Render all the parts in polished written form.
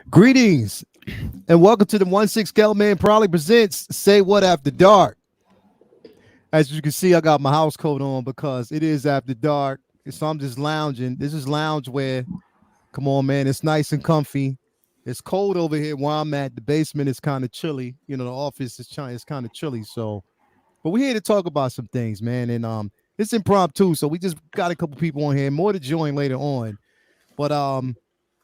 Greetings and welcome to the 1-6 Scale Man proudly presents Say What After Dark. As you can see, I got my house coat on because it is after dark. So I'm just lounging. This is loungewear. Come on, man. It's nice and comfy. It's cold over here where I'm at. The basement is kind of chilly. You know, the office is it's kind of chilly. So, but we're here to talk about some things, man. And it's impromptu. So we just got a couple people on here. More to join later on. But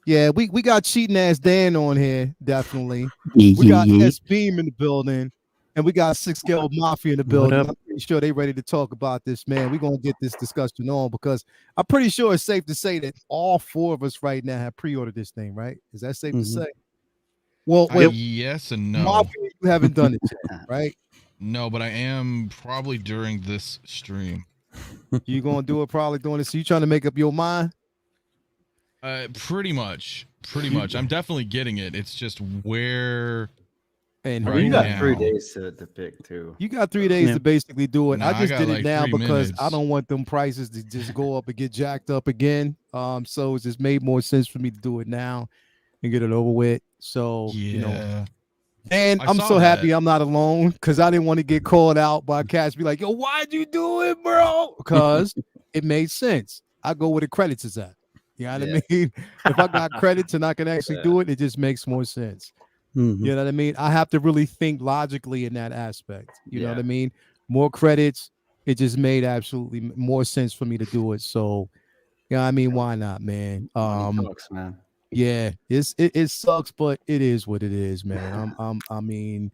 yeah, we got cheating ass Dan on here, definitely. We got S Beam in the building, and we got 6 Scale Mafia in the building. I'm pretty sure they ready to talk about this, man. We're gonna get this discussion on because I'm pretty sure it's safe to say that all four of us right now have pre-ordered this thing, right? Is that safe to say? Well, yes and no. Mafia, you haven't done it yet, right? No, but I am probably during this stream. You gonna do it probably during this? So you trying to make up your mind? Pretty much. I'm definitely getting it. It's just where. And right you got now. 3 days to pick too. You got 3 days to basically do it. I just did it now because I don't want them prices to just go up and get jacked up again. So it just made more sense for me to do it now and get it over with. So you know. And I'm so happy I'm not alone because I didn't want to get called out by cats. Be like, yo, why'd you do it, bro? Because it made sense. I go where the credits is at. You know what I mean? If I got credits and I can actually do it, it just makes more sense. You know what I mean? I have to really think logically in that aspect. You know what I mean? More credits, it just made absolutely more sense for me to do it. So, you know what I mean? Why not, man? Sucks, man. Yeah, it sucks, but it is what it is, man. I mean,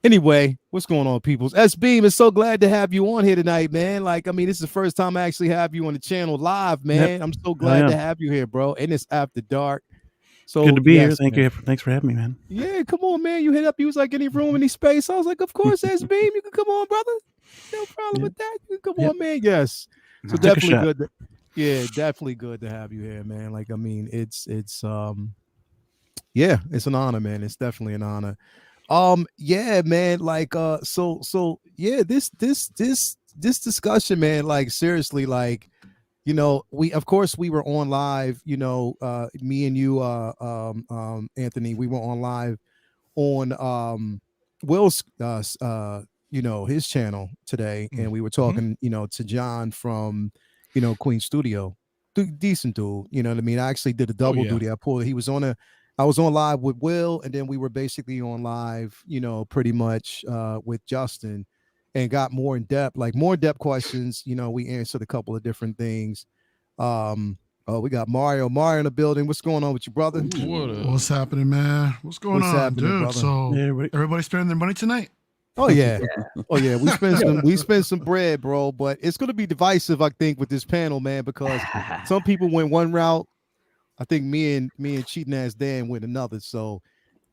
anyway, what's going on, peoples? S Beam is so glad to have you on here tonight, man. Like, I mean, this is the first time I actually have you on the channel live, man. Yep. I'm so glad to have you here, bro. And it's after dark. So good to be here. Thank you. Thanks for having me, man. Yeah, come on, man. You hit up. You was like, any room, any space? I was like, of course, S Beam. You can come on, brother. No problem with that. You can come on, man. Yes. So definitely good. Definitely good to have you here, man. Like, I mean, it's it's an honor, man. It's definitely an honor. Yeah, man, like so yeah, this discussion, man, like seriously, like, you know, we were on live, you know, me and you, Anthony, we were on live on Will's you know, his channel today, and we were talking, you know, to John from, you know, Queen Studio. Decent dude, you know what I mean? I actually did a double duty. I was on live with Will, and then we were basically on live, you know, pretty much with Justin, and got more in depth questions. You know, we answered a couple of different things. We got Mario in the building. What's going on with you, brother? What's happening, man? What's going on, dude? Brother? So everybody spending their money tonight? Oh yeah. Oh yeah, we spent some bread, bro, but it's going to be divisive, I think, with this panel, man, because some people went one route. I think me and cheating ass Dan went another. So,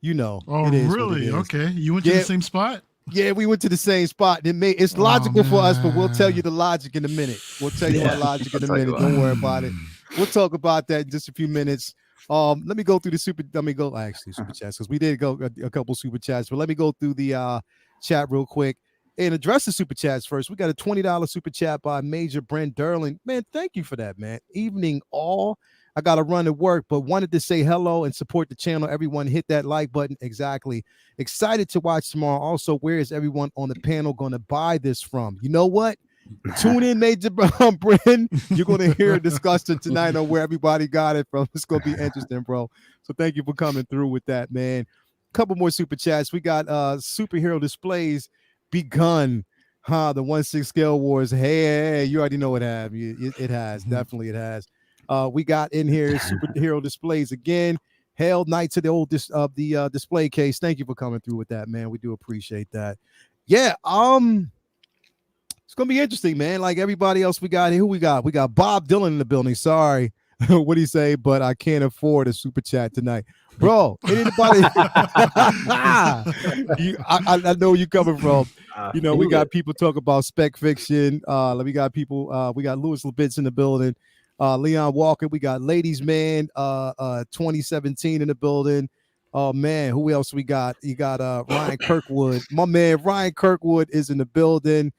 you know. Oh, it is really? Okay. You went to the same spot? Yeah, we went to the same spot. It's logical for us, but we'll tell you the logic in a minute. We'll tell you our logic in a minute. Don't worry about it. We'll talk about that in just a few minutes. Let me go through the super chats, because we did go a couple super chats, but let me go through the chat real quick and address the super chats first. We got a $20 super chat by Major Brent Derling. Man, thank you for that, man. Evening all. I got to run to work, but wanted to say hello and support the channel. Everyone hit that like button. Exactly. Excited to watch tomorrow. Also, where is everyone on the panel going to buy this from? You know what? Tune in, Major Bren. You're going to hear a discussion tonight on where everybody got it from. It's going to be interesting, bro. So thank you for coming through with that, man. Couple more super chats. We got superhero displays begun. The 1-6 Scale Wars. Hey, you already know it has. It has. Definitely it has. We got in here superhero displays again. Hail Knight to the old display case. Thank you for coming through with that, man. We do appreciate that. Yeah, it's gonna be interesting, man. Like everybody else we got here. Who we got? We got Bob Dylan in the building. Sorry. what do you say? But I can't afford a super chat tonight, bro. Anybody? I know where you coming from. You know, we got people talk about spec fiction. We got people. We got Louis Labitz in the building. Leon Walker. We got Ladies Man. 2017 in the building. Oh man, who else we got? You got Ryan Kirkwood. My man Ryan Kirkwood is in the building.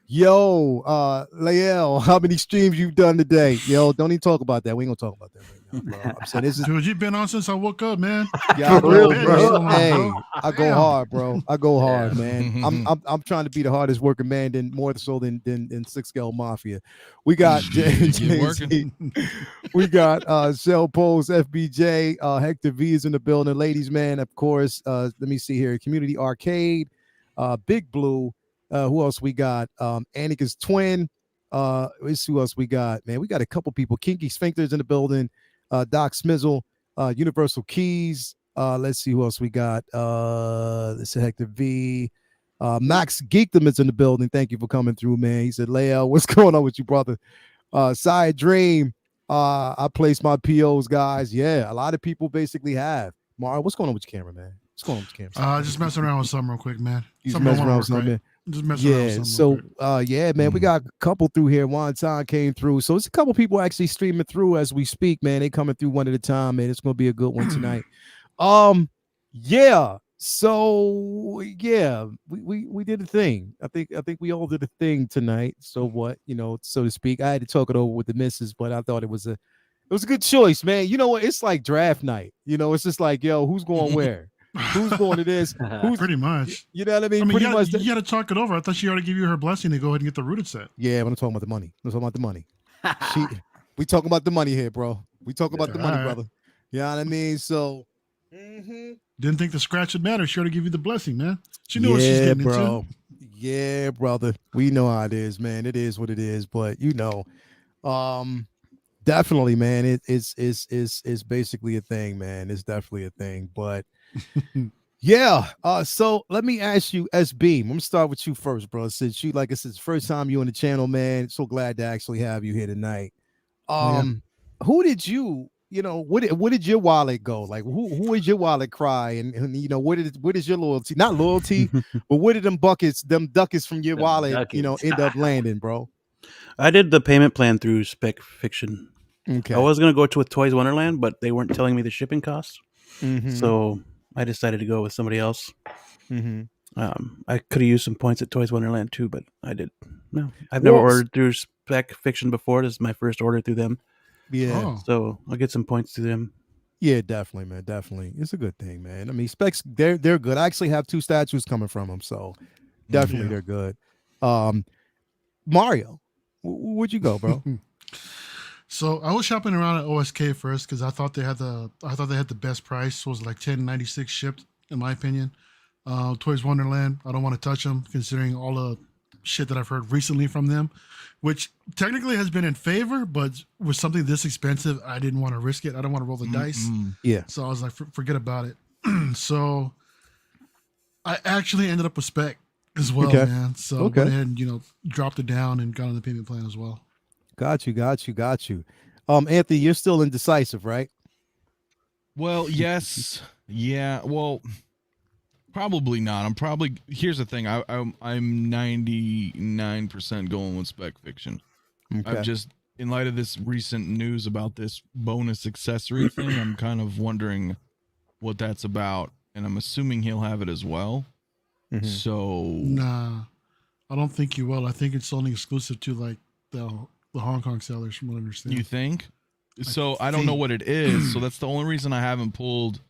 Yo, Lael, how many streams you've done today? Yo, don't even talk about that. We ain't gonna talk about that right now, bro. I'm saying this is Dude, you've been on since I woke up, man. yeah, For real, bro. Hey, I go Damn. hard, bro. I go hard, man. I'm trying to be the hardest working man than more so than 6 Scale Mafia. We got James. We got Shell Pose, FBJ, Hector V is in the building. Ladies, man, of course. Let me see here. Community Arcade, Big Blue. Who else we got? Annika's twin. Let's see who else we got. Man, we got a couple people. Kinky Sphincters in the building. Doc Smizzle, Universal Keys. Let's see who else we got. This is Hector V. Max Geekdom is in the building. Thank you for coming through, man. He said, Lael, what's going on with you, brother? Side Dream. I placed my POs, guys. Yeah, a lot of people basically have. Mara, what's going on with your camera, man? What's going on with your camera? Just messing around with something real quick, man. You messing around with something, man? Just messing around with something. So yeah, man, we got a couple through here. Wonton came through, so it's a couple people actually streaming through as we speak, man. They coming through one at a time, man. It's gonna be a good one tonight. Yeah. So yeah, we did a thing. I think we all did a thing tonight. So what, you know, so to speak. I had to talk it over with the missus, but I thought it was a good choice, man. You know what? It's like draft night. You know, it's just like, yo, who's going where? Who's going to this? Who's pretty much? You know what I mean? Pretty much. You got to talk it over. I thought she already gave you her blessing to go ahead and get the rooted set. Yeah, but I'm talking about the money. I'm talking about the money. We talking about the money here, bro. We talking about the money, brother. You know what I mean? So didn't think the scratch would matter. She already gave you the blessing, man. She knew what she's getting into. Yeah, brother. We know how it is, man. It is what it is. But you know, definitely, man. It's basically a thing, man. It's definitely a thing. But yeah. So let me ask you, SB. I'm gonna start with you first, bro. Since you, like I said, it's the first time you on the channel, man. So glad to actually have you here tonight. Who did you know, what did your wallet go? Like who is your wallet cry? And you know, what is your loyalty? Not loyalty, but where did them ducats from your wallet, you know, end up landing, bro? I did the payment plan through Spec Fiction. Okay. I was gonna go to a Toys Wonderland, but they weren't telling me the shipping costs. So I decided to go with somebody else. I could have used some points at Toys Wonderland too, but I did. No, I've never ordered through Spec Fiction before. This is my first order through them. Yeah. So I'll get some points to them. Yeah, definitely, man. Definitely. It's a good thing, man. I mean, Specs, they're good. I actually have 2 statues coming from them, so definitely they're good. Mario, where'd you go, bro? So I was shopping around at OSK first because I thought they had the best price. It was like $10.96 shipped, in my opinion. Toys Wonderland, I don't want to touch them considering all the shit that I've heard recently from them, which technically has been in favor, but with something this expensive, I didn't want to risk it. I don't want to roll the dice. Yeah. So I was like, forget about it. So I actually ended up with Spec as well, man. So I went ahead and, you know, dropped it down and got on the payment plan as well. Got you. Anthony, you're still indecisive, right? Well, yes. Yeah. Well, probably not. Here's the thing. I'm 99% going with Spec Fiction. Okay. I've just, in light of this recent news about this bonus accessory thing, I'm kind of wondering what that's about, and I'm assuming he'll have it as well. So nah, I don't think you will. I think it's only exclusive to like the Hong Kong sellers, from what I understand. You think? So I don't know what it is. So that's the only reason I haven't pulled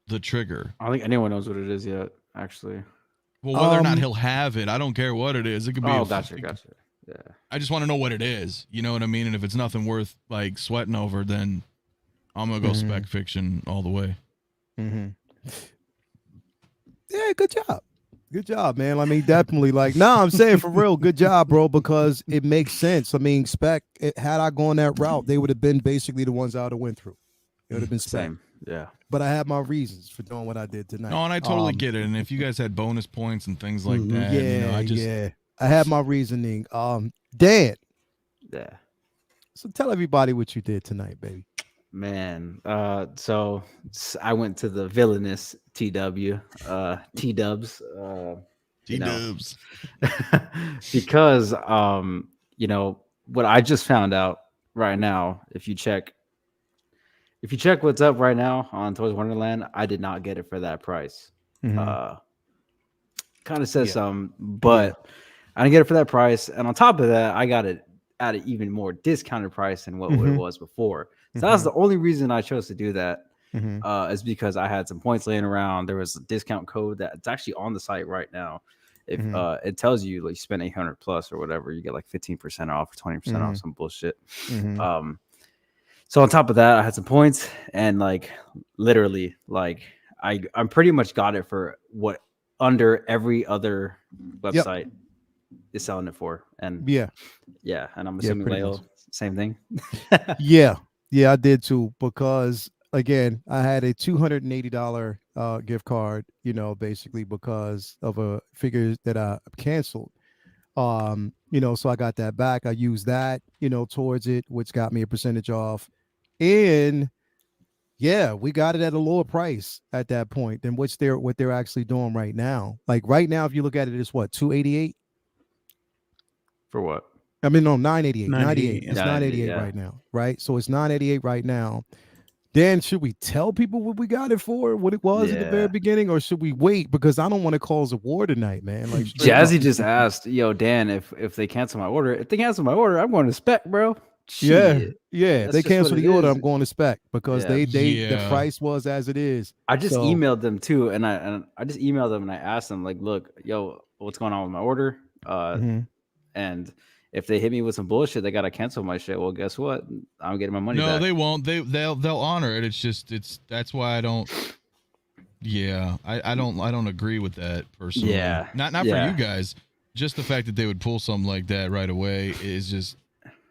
the trigger. I don't think anyone knows what it is yet, actually. Well, whether or not he'll have it, I don't care what it is. It could be. Oh, gotcha. Yeah. I just want to know what it is. You know what I mean? And if it's nothing worth like sweating over, then I'm gonna go Spec Fiction all the way. Yeah, good job, man. I mean, definitely, like, I'm saying for real, good job, bro, because it makes sense. I mean, Spec, had I gone that route, they would have been basically the ones I would have went through. It would have been Spec. Same. Yeah. But I have my reasons for doing what I did tonight. No, and I totally get it. And if you guys had bonus points and things like that, I have my reasoning. Dan. Yeah. So tell everybody what you did tonight, baby. Man, so I went to the villainous TW, T-dubs, T-dubs. because what I just found out right now, if you check what's up right now on Toys Wonderland, I did not get it for that price. Mhm. Kind of says something, but I didn't get it for that price, and on top of that, I got it at an even more discounted price than what it was before. So that's the only reason I chose to do that. Is because I had some points laying around. There was a discount code that's actually on the site right now. If it tells you like you spend 800 plus or whatever, you get like 15% off or 20% off, some bullshit. So on top of that, I had some points, and like literally, like I'm pretty much got it for what under every other website is selling it for. And yeah, and I'm assuming Leo, same thing. yeah, I did too, because again, I had a $280 gift card, basically because of a figure that I canceled. So I got that back. I used that, towards it, which got me a percentage off. And yeah, we got it at a lower price at that point than what they're actually doing right now. Like right now, if you look at it, it's what, 288? For what? I mean, no, 988. 988, It's 988 right now, right? So it's 988 right now. Dan, should we tell people what we got it for, what it was at the very beginning, or should we wait? Because I don't want to cause a war tonight, man. Like Jazzy just asked, yo, Dan, if they cancel my order, I'm going to spec, bro. Shit. Yeah. If they cancel the order, is. I'm going to spec because the price was as it is. I just emailed them too, and I just emailed them and I asked them like, look, yo, what's going on with my order? And if they hit me with some bullshit, they gotta cancel my shit. Well, guess what? I'm getting my money back. No, they won't. They'll honor it. That's why I don't. Yeah, I don't agree with that personally. Yeah, not for you guys. Just the fact that they would pull something like that right away is just,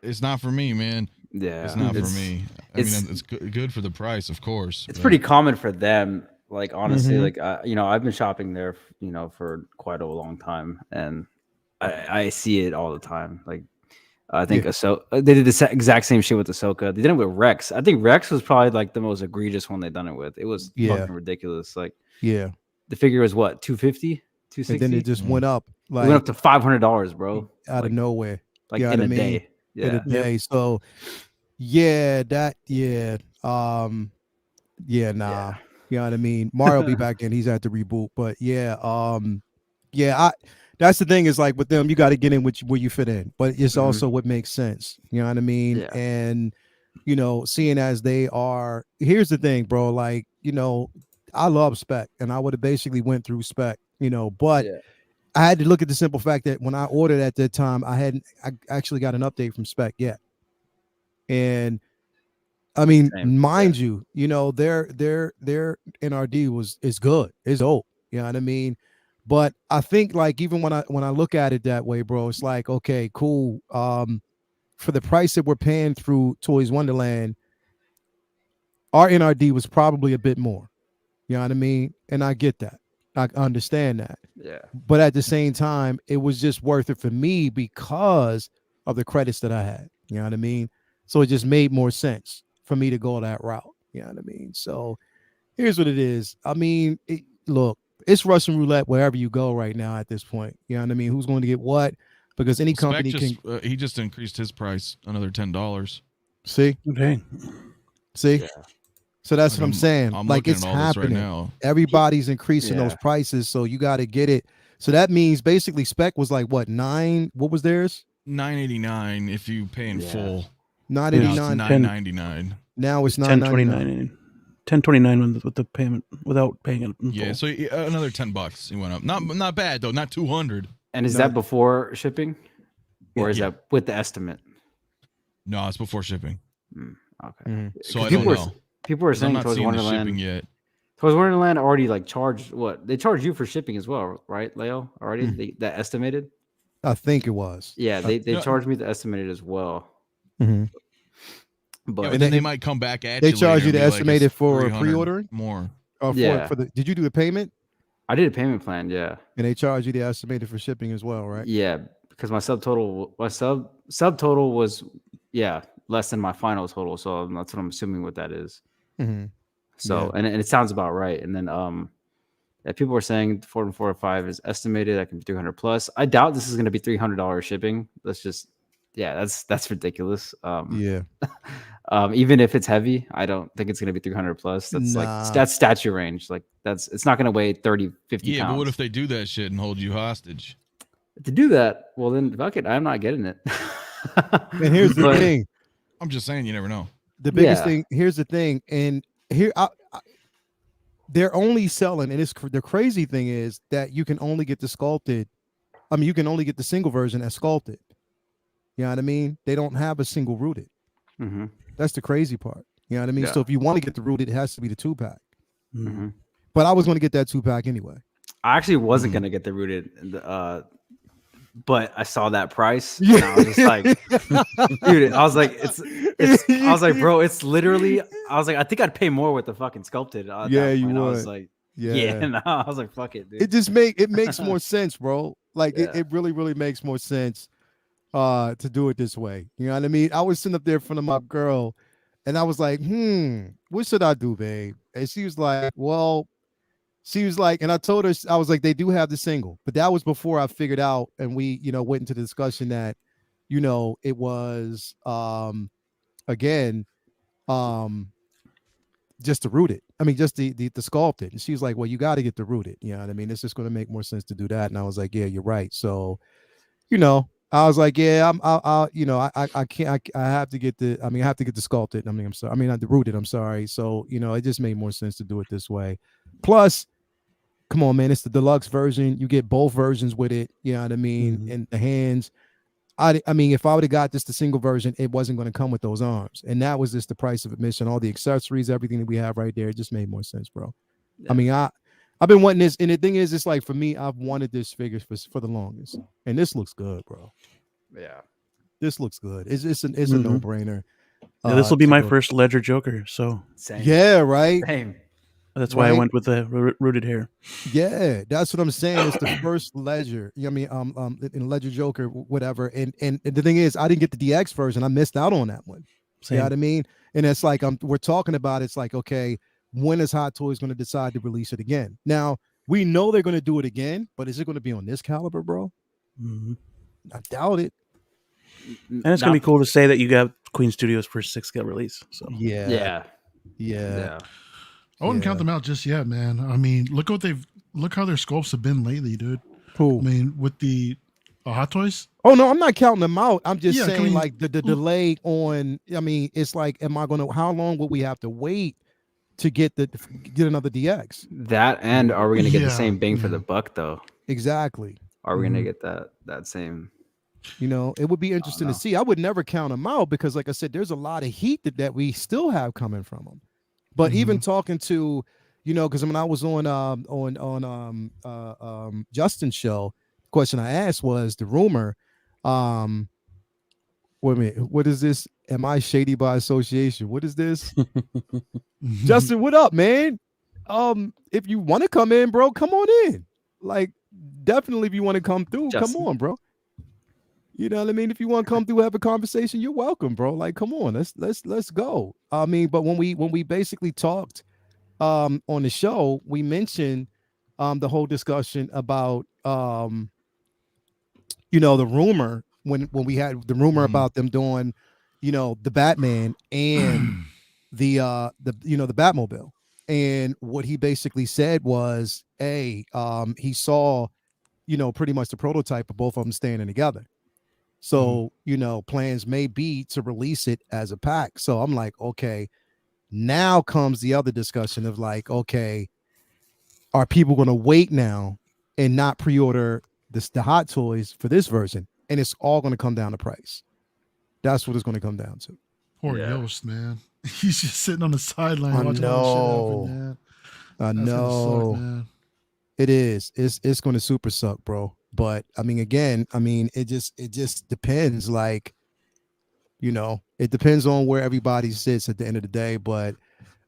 it's not for me, man. Yeah, it's not for me. I mean, it's good for the price, of course. It's pretty common for them. Like honestly, like I've been shopping there, for quite a long time, and I see it all the time. Like I think they did the exact same shit with Ahsoka. They did it with Rex. I think Rex was probably like the most egregious one they've done it with. It was fucking ridiculous. Like the figure was what, 250, 260, and then it just went up. Like it went up to $500, bro, out of nowhere. Like in a day. In a day. So nah. You know what I mean? Mario will be back in. He's at the reboot. But that's the thing, is like with them, you got to get in where you fit in. But it's also what makes sense. You know what I mean? Yeah. And seeing as they are, here's the thing, bro. Like, I love spec, and I would have basically went through spec, but I had to look at the simple fact that when I ordered at that time, I actually got an update from spec yet. And I mean, mind you, their NRD is good. It's dope. You know what I mean? But I think like even when I look at it that way, bro, it's like, okay, cool. For the price that we're paying through Toys Wonderland, our NRD was probably a bit more. You know what I mean? And I get that. I understand that. Yeah. But at the same time, it was just worth it for me because of the credits that I had. You know what I mean? So it just made more sense for me to go that route. You know what I mean? So here's what it is. I mean, look, it's Russian roulette wherever you go right now at this point. You know what I mean? Who's going to get what? Because any company he just increased his price another $10. See? Okay. See? Yeah. So that's what I'm saying. I'm like it's happening. Right now. Everybody's increasing those prices, so you got to get it. So that means basically spec was like what, $9? What was theirs? $9.89 if you pay in full. $9.89. $9.99. Now it's $10.29. $10.29 with the payment without paying it. Yeah, so another $10 he went up. Not bad though. Not 200. And is that before shipping, or is that with the estimate? No, it's before shipping. Okay. So I don't know. People are saying Toys Wonderland. Yet. Toys Wonderland already like charged what? They charged you for shipping as well, right, Leo? Already that estimated. I think it was. Yeah, they charged me the estimated as well. But then they might come back at you. They charge you the estimated like for pre-ordering more. Did you do the payment? I did a payment plan, yeah. And they charge you the estimated for shipping as well, right? Yeah, because my subtotal was less than my final total. So that's what I'm assuming what that is. Mm-hmm. So and it sounds about right. And then yeah, people were saying 4 and 4 or 5 is estimated. That can be 300 plus. I doubt this is going to be $300 shipping. That's just that's ridiculous. Yeah. Even if it's heavy, I don't think it's going to be 300 plus. That's like that's statue range. Like it's not going to weigh 30, 50 pounds. But what if they do that shit and hold you hostage? To do that, well then fuck it, I'm not getting it. And here's the thing. I'm just saying, you never know. The biggest thing. Here's the thing, and here they're only selling, and the crazy thing is that you can only get the sculpted. I mean, you can only get the single version as sculpted. You know what I mean? They don't have a single rooted. Mm-hmm. That's the crazy part. You know what I mean? Yeah. So if you want to get the rooted, it has to be the 2-pack. Mm-hmm. But I was going to get that 2-pack anyway. I actually wasn't going to get the rooted, but I saw that price. And I was just like, dude, I was like, I was like, bro, it's literally, I was like, I think I'd pay more with the fucking sculpted. Yeah, you would. I was like, no, I was like, fuck it, dude. It just makes more sense, bro. Like it really, really makes more sense to do it this way. You know what I mean? I was sitting up there in front of my girl and I was like, what should I do, babe? And she was like, and I told her, I was like, they do have the single, but that was before I figured out, and we, went into the discussion that, it was, again, just the rooted. I mean, just the sculpted. And she was like, well, you got to get the rooted. You know what I mean? It's just going to make more sense to do that. And I was like, yeah, you're right. So, I was like, yeah, I can't, I have to get I have to get the sculpted. I mean, I'm sorry. I mean, not the rooted. I'm sorry. So, it just made more sense to do it this way. Plus, come on, man, it's the deluxe version. You get both versions with it. You know what I mean? Mm-hmm. And the hands. I mean, if I would have got just the single version, it wasn't going to come with those arms. And that was just the price of admission, all the accessories, everything that we have right there. It just made more sense, bro. Yeah. I mean, I've been wanting this. And the thing is, it's like, for me, I've wanted this figure for the longest. And this looks good, bro. Yeah. This looks good. It's a no-brainer. Yeah, this will be my first Ledger Joker. So Same. Yeah, right. Same. That's why I went with the rooted hair. Yeah, that's what I'm saying. It's the first Ledger. You know what I mean? In Ledger Joker, whatever. And the thing is, I didn't get the DX version. I missed out on that one. Same. You know what I mean? And it's like we're talking about. It's like, okay, when is Hot Toys going to decide to release it again? Now we know they're going to do it again, but is it going to be on this caliber, bro? Mm-hmm. I doubt it. And it's going to be cool to say that you got Queen Studios' first 6-scale release. So yeah. I wouldn't count them out just yet, man. I mean, look how their sculpts have been lately, dude. Cool. I mean, with the Hot Toys. Oh no, I'm not counting them out. I'm just saying, like the delay on. I mean, it's like, how long will we have to wait to get another DX? That, and are we going to get the same bang for the buck though? Exactly. Are we going to get that same? It would be interesting to see. I would never count them out because, like I said, there's a lot of heat that we still have coming from them. But even talking to, because when I was on Justin's show, the question I asked was the rumor. Wait a minute, what is this? Am I shady by association? What is this? Justin, what up, man? If you want to come in, bro, come on in. Like, definitely, if you want to come through, Justin. Come on, bro. You know what I mean? If you want to come through, have a conversation, you're welcome, bro. Like, come on, let's go. I mean, but when we basically talked on the show, we mentioned the whole discussion about the rumor when we had the rumor about them doing, the Batman and the Batmobile. And what he basically said was, he saw, pretty much the prototype of both of them standing together. So, plans may be to release it as a pack. So I'm like, okay, now comes the other discussion of like, okay, are people going to wait now and not pre-order the Hot Toys for this version? And it's all going to come down to price. That's what it's going to come down to. Poor Yost, man. He's just sitting on the sideline watching I all shit happen, man. I know. Suck, man. It is. It's going to super suck, bro. But I mean, again, it just depends. Like, it depends on where everybody sits at the end of the day. But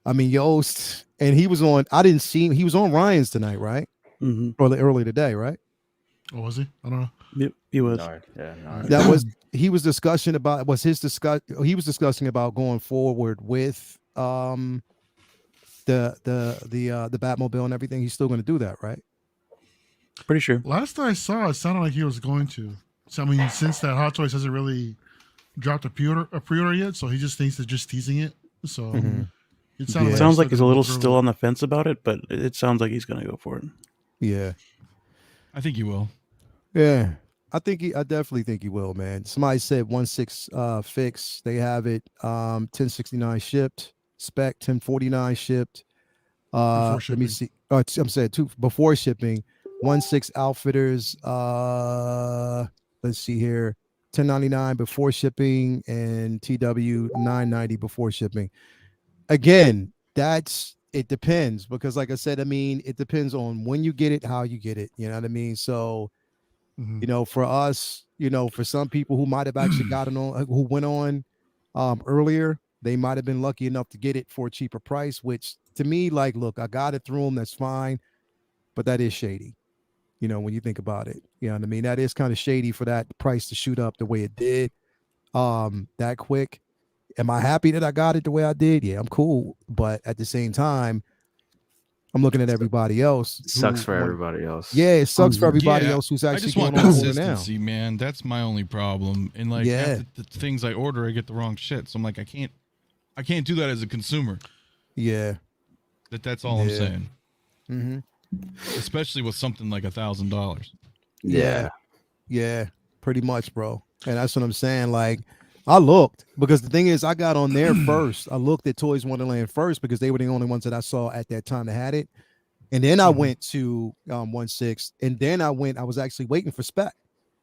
I mean, Yost, and he was on. I didn't see him. He was on Ryan's tonight, right? Mm-hmm. Early today, right? Oh, was he? I don't know. Yep, he was. No. That was. he was discussing about he was discussing about going forward with the Batmobile and everything. He's still going to do that, right? Pretty sure. Last I saw, it sounded like he was going to. So I mean, since that Hot Toys hasn't really dropped a pre-order yet, so he just thinks they're just teasing it. So it Sounds like he's a little still still on the fence about it, but it sounds like he's going to go for it. Yeah, I think he will. yeah. I definitely think he will, man. Somebody said 1.6 fix. They have it 1069 shipped. Spec 1049 shipped. Let me see. I'm saying before shipping. 1.6 outfitters. Let's see here. 1099 before shipping and TW 990 before shipping. Again, it depends because, like I said, I mean, it depends on when you get it, how you get it. You know what I mean? So. You know, for us, you know, for some people who might have actually gotten on, who went on earlier, they might have been lucky enough to get it for a cheaper price, which to me, like, look, I got it through them. That's fine. But that is shady, you know, when you think about it. You know what I mean? That is kind of shady for that price to shoot up the way it did that quick. Am I happy that I got it the way I did? Yeah, I'm cool. But at the same time, I'm looking at everybody else. Sucks for everybody else. Yeah, it sucks for everybody else who's actually I just want going on consistency, man. That's my only problem. And like half the things I order, I get the wrong shit. So I'm like, I can't do that as a consumer. Yeah. That's all I'm saying. Especially with something like $1,000. Yeah. Yeah, pretty much, bro. And that's what I'm saying. Like, I looked because the thing is, I got on there first. I looked at Toys Wonderland first because they were the only ones that I saw at that time that had it. And then I went to 1.6, and then I was actually waiting for Spec.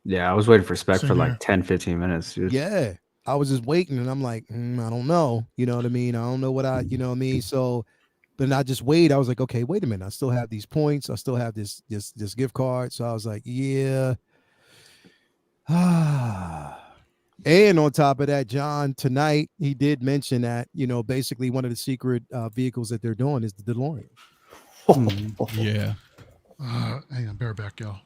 Yeah, I was waiting for Spec for like 10, 15 minutes, dude. Yeah, I was just waiting, and I'm like, I don't know. You know what I mean? I don't know you know what I mean? So then I just wait. I was like, okay, wait a minute. I still have these points. I still have this gift card. So I was like, yeah. And on top of that, John, tonight, he did mention that, you know, basically one of the secret vehicles that they're doing is the DeLorean. Yeah. Hang on, bareback, y'all.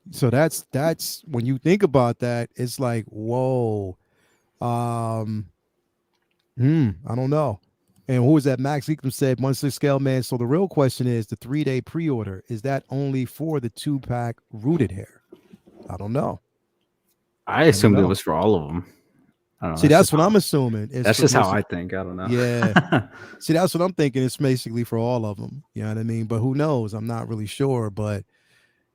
So that's when you think about that, it's like, whoa. I don't know. And who was that? Max Eaton said 1.6 scale, man. So the real question is the 3-day pre-order. Is that only for the 2-pack rooted hair? I don't know. I assumed it was for all of them. I don't know. See, that's what I'm assuming. That's just how I think. I don't know. Yeah. See, that's what I'm thinking. It's basically for all of them. You know what I mean? But who knows? I'm not really sure. But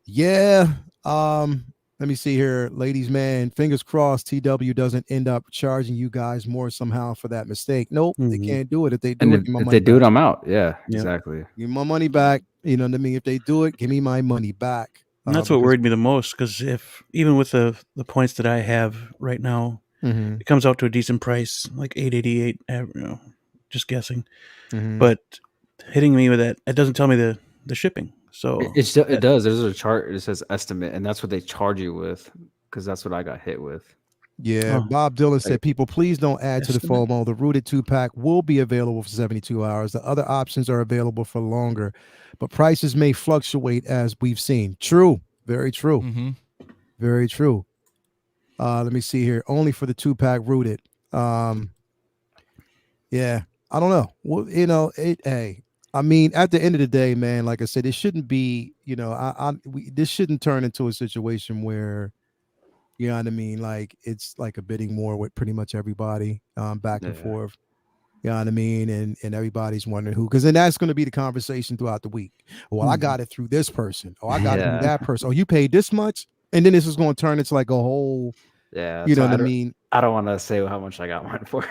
yeah. Let me see here. Ladies, man, fingers crossed TW doesn't end up charging you guys more somehow for that mistake. Nope, they can't do it. If they do it, if they do it, I'm out. Yeah, exactly. Give me my money back. You know what I mean? If they do it, give me my money back. And that's what worried me the most, because if even with the points that I have right now, it comes out to a decent price, like $888. You know, just guessing. But hitting me with that, it doesn't tell me the shipping. So it does. There's a chart. It says estimate, and that's what they charge you with, because that's what I got hit with. Yeah, Bob Dylan said, people, please don't add to the FOMO. The rooted 2-pack will be available for 72 hours. The other options are available for longer, but prices may fluctuate as we've seen. True. Very true. Very true. Let me see here. Only for the 2-pack rooted. Yeah, I don't know. Well, you know, hey, I mean, at the end of the day, man, like I said, it shouldn't be, you know, this shouldn't turn into a situation where, you know what I mean? Like, it's like a bidding war with pretty much everybody back and forth. You know what I mean? And everybody's wondering who, because then that's going to be the conversation throughout the week. Well, I got it through this person. Oh, I got it through that person. Oh, you paid this much? And then this is going to turn into like a whole, you know what I mean? I don't want to say how much I got mine for.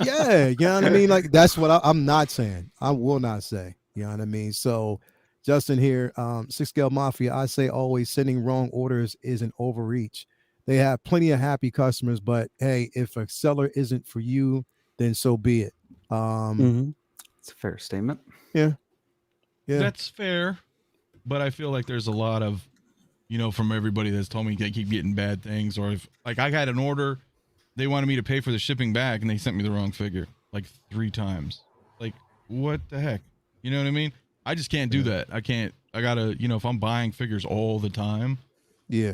Yeah, you know what I mean? Like, that's what I'm not saying. I will not say. You know what I mean? So, Justin here, 6 Scale Mafia, I say always sending wrong orders is an overreach. They have plenty of happy customers, but hey, if a seller isn't for you, then so be it. It's a fair statement. Yeah. That's fair. But I feel like there's a lot of, you know, from everybody that's told me they keep getting bad things, or if like I got an order, they wanted me to pay for the shipping back and they sent me the wrong figure like 3 times. Like, what the heck? You know what I mean? I just can't do that. I gotta, you know, if I'm buying figures all the time. Yeah.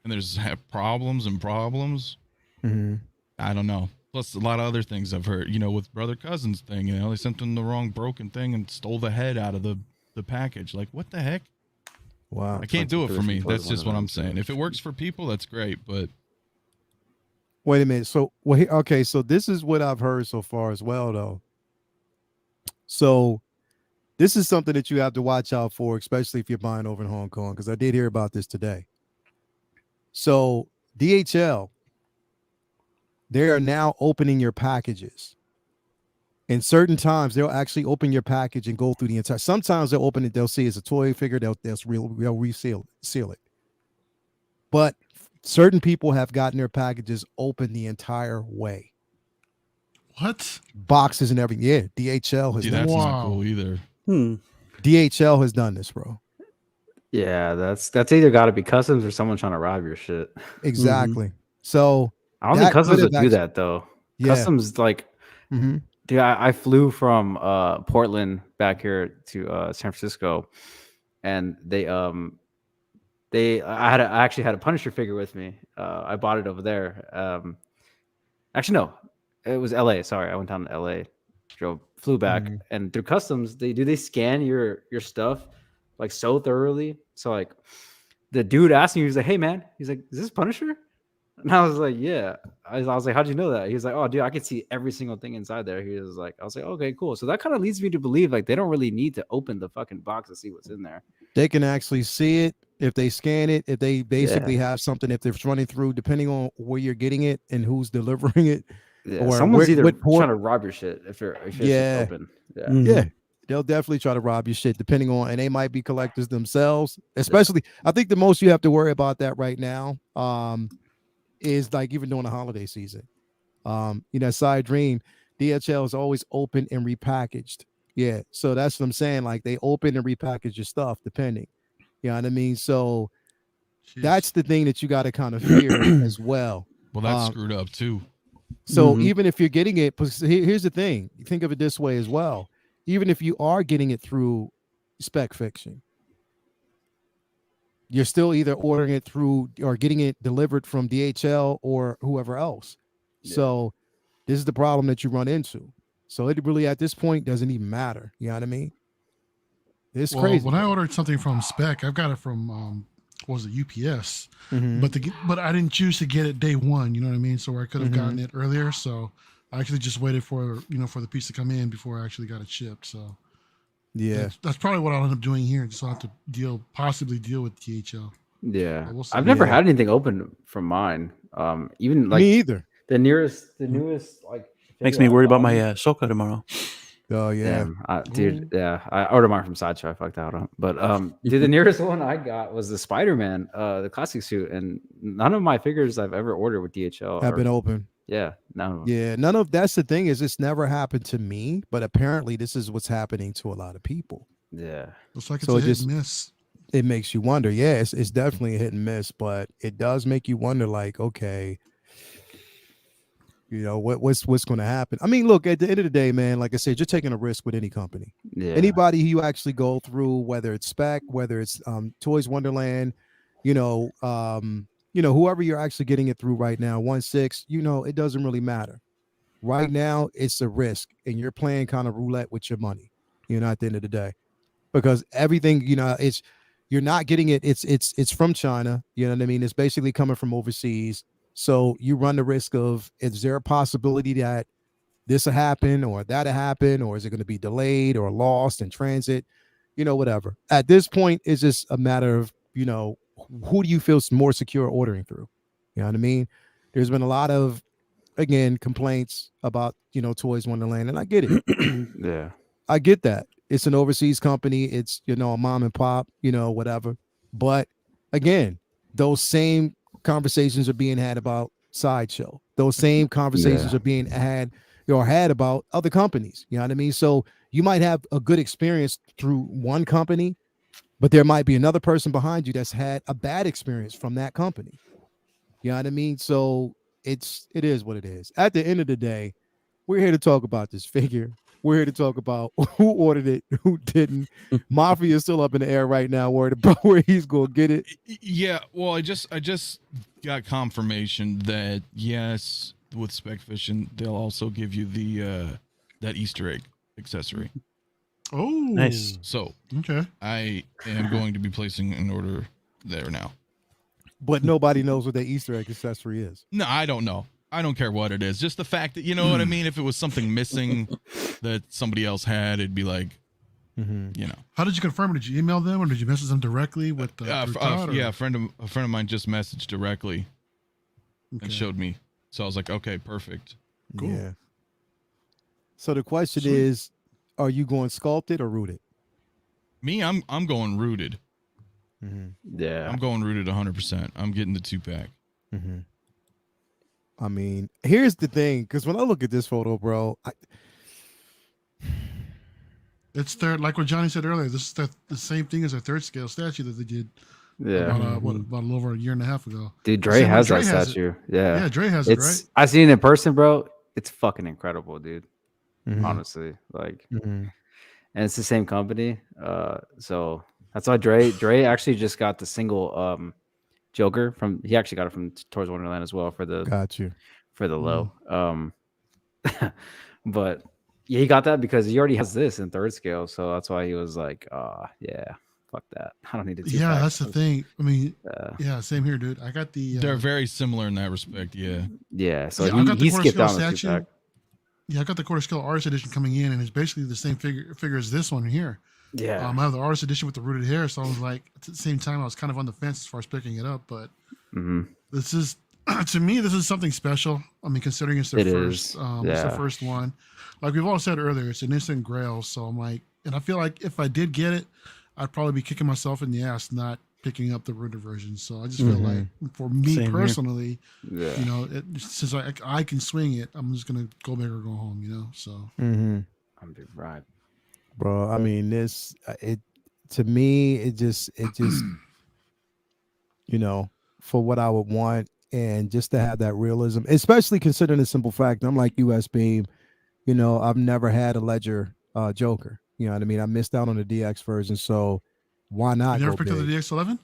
and there's have problems and problems. Mm-hmm. I don't know. Plus a lot of other things I've heard, you know, with brother cousin's thing, you know, they sent them the wrong broken thing and stole the head out of the package. Like, what the heck? Wow. I can't do it for me. That's just what I'm saying. saying. If it works for people, that's great. But Wait a minute. So, okay. So this is what I've heard so far as well, though. So this is something that you have to watch out for, especially if you're buying over in Hong Kong, because I did hear about this today. So DHL, they are now opening your packages. And certain times they'll actually open your package and go through the entire. Sometimes they'll open it, they'll see it's a toy figure, they'll reseal it. But certain people have gotten their packages open the entire way. What? Boxes and everything. Yeah, DHL has done that's this. not cool either. DHL has done this, bro. Yeah, that's either got to be customs or someone trying to rob your shit. Exactly. So I don't think customs would do that though. Yeah. Customs like, dude, I flew from Portland back here to San Francisco, and I actually had a Punisher figure with me. I bought it over there. Actually, no, it was LA. Sorry, I went down to LA, flew back, and through customs, they scan your stuff like so thoroughly. So like, the dude asked me, he was like, "Hey man," he's like, "Is this Punisher?" And I was like, "Yeah." I was like, "How'd you know that?" He was like, "Oh, dude, I could see every single thing inside there." He was like, I was like, "Okay, cool." So that kind of leads me to believe like they don't really need to open the fucking box to see what's in there. They can actually see it if they scan it, if they basically have something, if they're running through, depending on where you're getting it and who's delivering it. Yeah, or someone's either trying to rob your shit if it's open. Yeah. Yeah. They'll definitely try to rob your shit depending on, and they might be collectors themselves. Especially, I think the most you have to worry about that right now is like even during the holiday season. Side Dream, DHL is always open and repackaged. Yeah. So that's what I'm saying. Like they open and repackage your stuff depending. You know what I mean? So that's the thing that you got to kind of fear as well. Well, that's screwed up too. So even if you're getting it, here's the thing. Think of it this way as well. Even if you are getting it through spec fiction, you're still either ordering it through or getting it delivered from DHL or whoever else. Yeah. So this is the problem that you run into. So it really at this point doesn't even matter. You know what I mean? It's crazy. When I ordered something from spec, I've got it from UPS, but I didn't choose to get it day one. You know what I mean? So I could have gotten it earlier. So I actually just waited for the piece to come in before I actually got it shipped. So yeah, that's probably what I'll end up doing here. Just I'll have to possibly deal with DHL. Yeah, I've never had anything open from mine. Even like me either. The newest like makes me worried about my Soka tomorrow. Oh yeah, dude. Yeah, I ordered mine from Sideshow. I fucked out on, but dude, the nearest one I got was the Spider-Man, the classic suit, and none of my figures I've ever ordered with DHL have been open. Yeah, none of them. Yeah, none of that's the thing is it's never happened to me, but apparently this is what's happening to a lot of people. Yeah, looks like it's a hit and miss. It makes you wonder. Yeah, it's definitely a hit and miss, but it does make you wonder. Like, okay, what's going to happen? I mean, look, at the end of the day, man, like I said, you're taking a risk with any company. Yeah. Anybody who you actually go through, whether it's Spec, whether it's Toys Wonderland, whoever you're actually getting it through right now, 1/6, it doesn't really matter. Right now, it's a risk, and you're playing kind of roulette with your money, at the end of the day, because everything, you're not getting it. It's from China. You know what I mean? It's basically coming from overseas. So you run the risk of, is there a possibility that this will happen or that'll happen, or is it going to be delayed or lost in transit? Whatever. At this point, it's just a matter of, who do you feel more secure ordering through? You know what I mean? There's been a lot of, again, complaints about, Toys Wonderland, and I get it. Yeah. I get that. It's an overseas company. It's, a mom and pop, whatever. But again, those same conversations are being had about Sideshow. Those same conversations are being had about other companies. You know what I mean? So you might have a good experience through one company, but there might be another person behind you that's had a bad experience from that company. You know what I mean? So it is what it is. At the end of the day, we're here to talk about this figure. We're here to talk about who ordered it, who didn't. Mafia is still up in the air right now, worried about where he's gonna get it. Yeah, well, I just got confirmation that yes, with spec fishing, they'll also give you the that Easter egg accessory. Oh, Nice. So Okay. I am going to be placing an order there now. But nobody knows what the Easter egg accessory is. No, I don't know. I don't care what it is. Just the fact that, you know what I mean? If it was something missing that somebody else had, it'd be like, you know. How did you confirm it? Did you email them or did you message them directly with through Todd, or- yeah, a friend of mine just messaged directly and showed me. So I was like, okay, perfect. Cool. Yeah. So the question Sweet. is, are you going sculpted or rooted? Me, I'm going rooted. Yeah. I'm going rooted 100%. I'm getting the 2-pack. I mean, here's the thing, because when I look at this photo, bro, It's third, like what Johnny said earlier. This is the same thing as a third scale statue that they did Yeah. about a little over a year and a half ago. Dude, Dre Same way has Dre that has it. statue. Yeah. Yeah, Dre has it, It's right? I seen it in person, bro. It's fucking incredible, dude. Honestly. Like and it's the same company. So that's why Dre actually just got the single Joker he actually got it from Toys Wonderland as well for the got you. for the low. But yeah, he got that because he already has this in third scale, so that's why he was like, yeah, fuck that. I don't need a 2-pack. Yeah, that's the thing. I mean, yeah, same here, dude. I got the They're very similar in that respect, yeah. Yeah, so yeah, I got the he quarter skipped scale down the statue. 2-pack. Yeah, I got the quarter scale artist edition coming in, and it's basically the same figure as this one here. Yeah. I have the artist edition with the rooted hair, so I was like, at the same time, I was kind of on the fence as far as picking it up. But this is, to me, this is something special. I mean, considering it's their first, it's the first one. Like we've all said earlier, it's an instant grail. So I'm like, and I feel like if I did get it, I'd probably be kicking myself in the ass not picking up the rooted version. So I just feel like, for me Same here. personally, you know, since I can swing it, I'm just gonna go big or go home. You know, so I'm big right. Bro, I mean, this to me, it just you know, for what I would want, and just to have that realism, especially considering the simple fact, I'm like US Beam, you know, I've never had a Ledger Joker. You know what I mean? I missed out on the DX version, so why not? you never go picked up big? the DX11.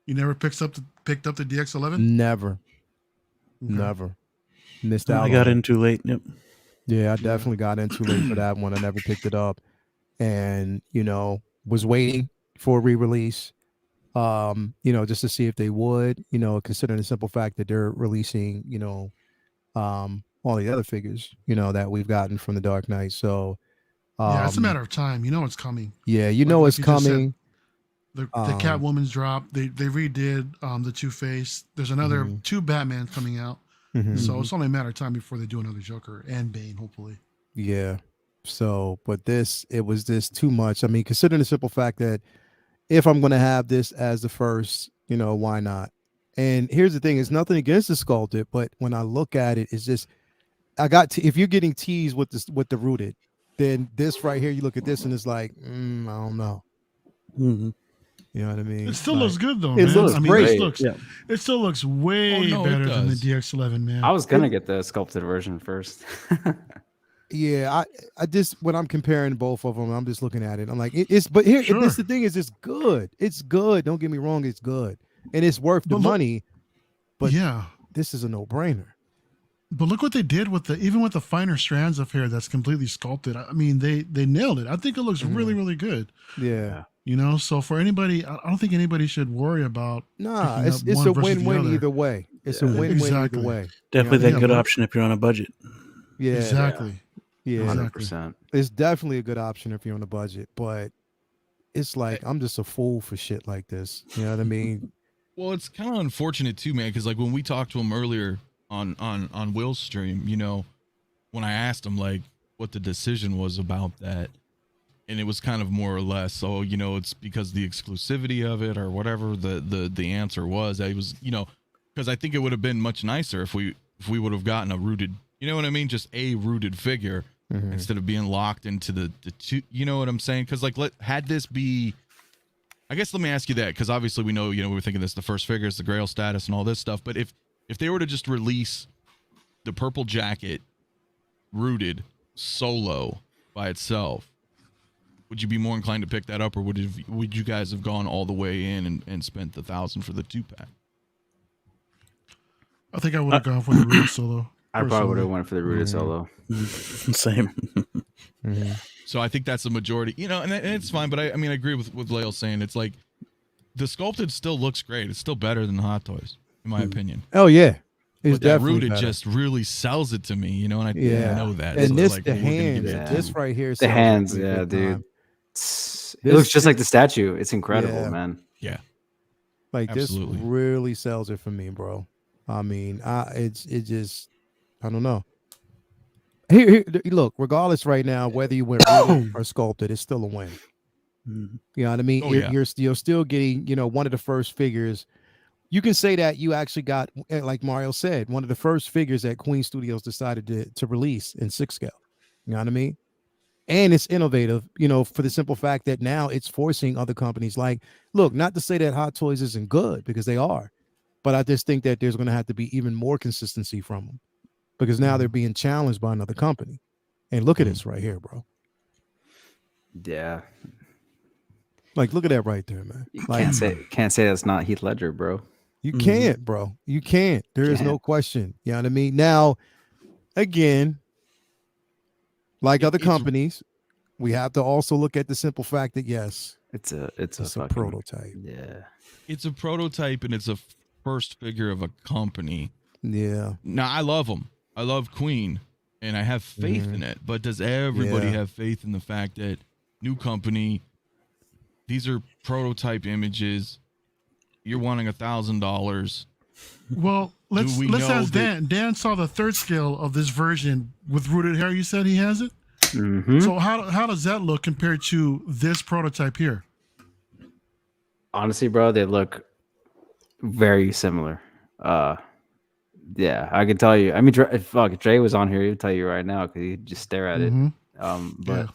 You never picked up the DX11. Never. Never. Missed out. I got on it. in too late. Yep. Yeah, I definitely got in too late for that one. I never picked it up, and you know, was waiting for a re-release. You know, just to see if they would. You know, considering the simple fact that they're releasing, you know, all the other figures, you know, that we've gotten from the Dark Knight. So, yeah, it's a matter of time. You know it's coming. Yeah, you know it's you just said, coming. The Catwoman's drop. They redid the Two-Face. There's another 2 Batman coming out. So it's only a matter of time before they do another Joker and Bane, hopefully. Yeah. So, but it was this too much. I mean, considering the simple fact that if I'm going to have this as the first, you know, why not? And here's the thing: it's nothing against the sculpted, but when I look at it, it's just if you're getting teased with the rooted, then this right here, you look at this and it's like, I don't know. You know what I mean? It still like, looks good though, it man. looks great. It still looks way better than the DX11, man. I was gonna get the sculpted version first. Yeah, I just when I'm comparing both of them, I'm just looking at it. I'm like, this the thing is, it's good. It's good. Don't get me wrong, it's good, and it's worth the money. But yeah, this is a no-brainer. But look what they did with even with the finer strands of hair that's completely sculpted. I mean, they nailed it. I think it looks really, really good. Yeah. You know, so for anybody, I don't think anybody should worry about. Nah, it's a win-win either way. It's a win-win either way. Definitely that good option if you're on a budget. Yeah, exactly. Yeah, 100%. It's definitely a good option if you're on a budget, but it's like I'm just a fool for shit like this. You know what I mean? Well, it's kind of unfortunate too, man, because like when we talked to him earlier on Will's stream, you know, when I asked him like what the decision was about that, and it was kind of more or less, so you know, it's because the exclusivity of it or whatever the answer was. I was, you know, because I think it would have been much nicer if we would have gotten a rooted, you know what I mean, just a rooted figure instead of being locked into the two. You know what I'm saying? Because like had this be, I guess let me ask you that, because obviously we know, you know, we were thinking this the first figure is the Grail status and all this stuff, but if they were to just release the purple jacket rooted solo by itself, would you be more inclined to pick that up, or would you guys have gone all the way in and spent the $1,000 for the 2-pack? I think I would have gone for the rooted solo. I probably would have went for the rooted solo. Same. So I think that's the majority, and it's fine. But I mean, I agree with Lael saying it's like the sculpted still looks great. It's still better than the Hot Toys, in my opinion. Oh yeah, it's but that definitely rooted better. just really sells it to me, and I know that. And So this like, the we're gonna give hands, it to this you. right here, The sells it hands, big yeah, time. dude. It looks just like the statue. It's incredible, Yeah. man. Yeah, Like absolutely. this really sells it for me, bro. I mean, it just I don't know. Here, look, regardless right now, whether you went rooted or sculpted, it's still a win. You know what I mean? Oh, You're still getting, one of the first figures. You can say that you actually got, like Mario said, one of the first figures that Queen Studios decided to release in 6 scale. You know what I mean? And it's innovative, for the simple fact that now it's forcing other companies like, look, not to say that Hot Toys isn't good, because they are, but I just think that there's going to have to be even more consistency from them, because now they're being challenged by another company. And look at this right here, bro. Yeah. Like, look at that right there, man. You Like, can't say that's not Heath Ledger, bro. you can't, bro. You can't. There is no question. You know what I mean? Now, again, like other companies, we have to also look at the simple fact that yes, it's a fucking prototype. Yeah. It's a prototype, and it's a first figure of a company. Yeah. Now, I love them. I love Queen, and I have faith in it. But does everybody have faith in the fact that new company, these are prototype images, you're wanting $1,000? Well, let's ask Dan. Dan saw the 3rd scale of this version with rooted hair. You said he has it. Mm-hmm. So how does that look compared to this prototype here? Honestly, bro, they look very similar. Yeah, I can tell you. I mean, if Dre was on here, he'd tell you right now, because he'd just stare at it. But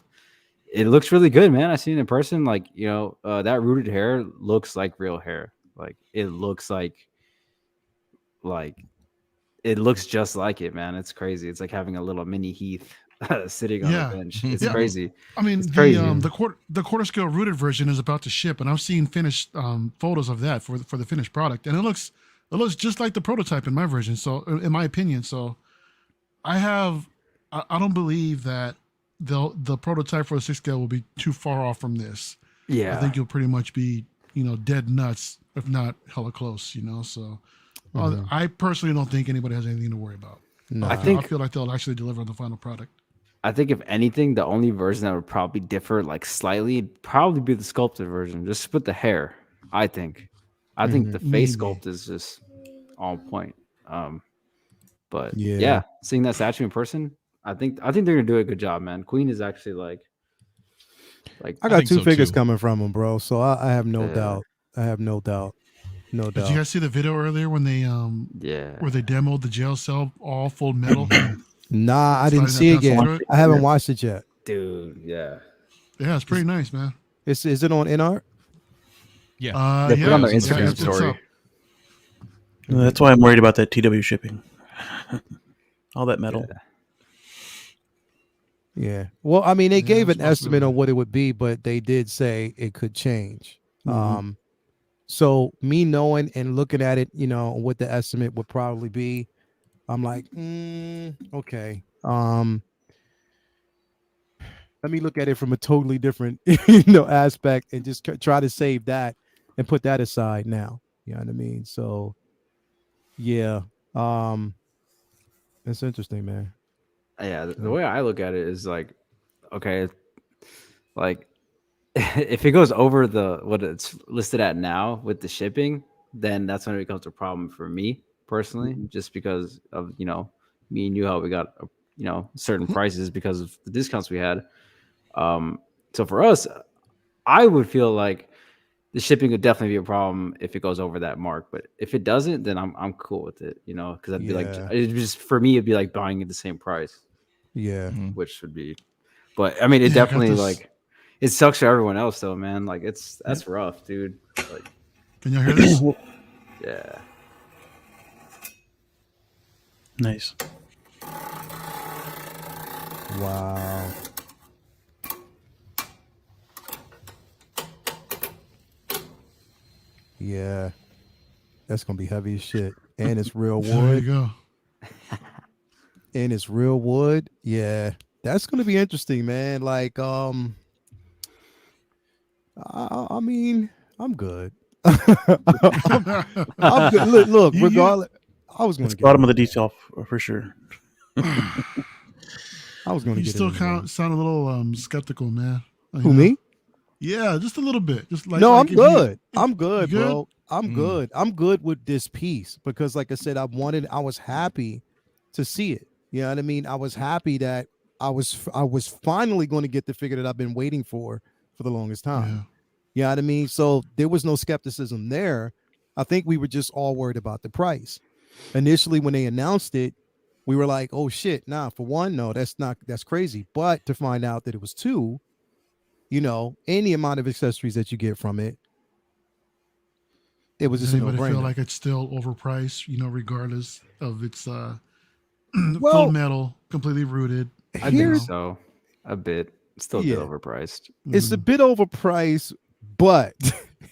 it looks really good, man. I seen it in person. Like, that rooted hair looks like real hair. Like, it looks it looks just like it, man. It's crazy. It's like having a little mini Heath sitting on the bench. It's crazy. I mean, it's crazy. The quarter scale rooted version is about to ship, and I've seen finished photos of that for the finished product, and it looks just like the prototype in my version. So, in my opinion, I don't believe that the prototype for the 6 scale will be too far off from this. Yeah, I think you'll pretty much be dead nuts, if not hella close. So. I personally don't think anybody has anything to worry about. No. I feel like they'll actually deliver on the final product. I think if anything, the only version that would probably differ like slightly would probably be the sculpted version, just with the hair. I think the face sculpt is just on point. But yeah, seeing that statue in person, I think they're gonna do a good job, man. Queen is actually like I got 2 figures coming from them, bro. So I have no doubt. I have no doubt. No doubt. Did you guys see the video earlier when they where they demoed the jail cell all full metal? Nah, I didn't see it yet. I haven't watched it yet. Dude, yeah. Yeah, it's pretty nice, man. Is it on NR? Yeah. They put it on their it's Instagram story. That's why I'm worried about that TW shipping. All that metal. Yeah. Well, I mean, they gave an estimate on what it would be, but they did say it could change. So me knowing and looking at it, what the estimate would probably be, I'm like, okay. Let me look at it from a totally different, aspect, and just try to save that and put that aside now. You know what I mean? So, yeah, it's interesting, man. Yeah, the way I look at it is like, okay, like if it goes over what it's listed at now with the shipping, then that's when it becomes a problem for me personally, just because of me and you, how we got certain prices because of the discounts we had. So for us, I would feel like the shipping would definitely be a problem if it goes over that mark. But if it doesn't, then I'm cool with it, because I'd be like, it just for me, it'd be like buying at the same price. Yeah, which would be, but I mean, it definitely it sucks for everyone else though, man. Like that's rough, dude. Like, can y'all hear this? Yeah. Nice. Wow. Yeah, that's gonna be heavy as shit, and it's real So there you wood. go. And it's real wood. Yeah, that's gonna be interesting, man. Like, I mean, I'm good. I'm good. Look, You- regardless, I was gonna It's get bottom it. of the detail for sure. I was gonna you get still it. Anyway. sound a little skeptical, man. You Who, know? me? Yeah, just a little bit. Just No, I'm if good. you I'm good, good? bro. I'm good. I'm good with this piece because, like I said, I was happy to see it. You know what I mean? I was happy that I was finally going to get the figure that I've been waiting for the longest time. Yeah. You know what I mean? So there was no skepticism there. I think we were just all worried about the price. Initially, when they announced it, we were like, "Oh shit!" Nah, for one, no, that's crazy. But to find out that it was two, you know, any amount of accessories that you get from it, it was Does just a anybody feel no-brainer. like it's still overpriced? You know, regardless of its full Well, metal, completely rooted. I think here's so. A bit. Still a bit yeah, overpriced. it's a bit overpriced, but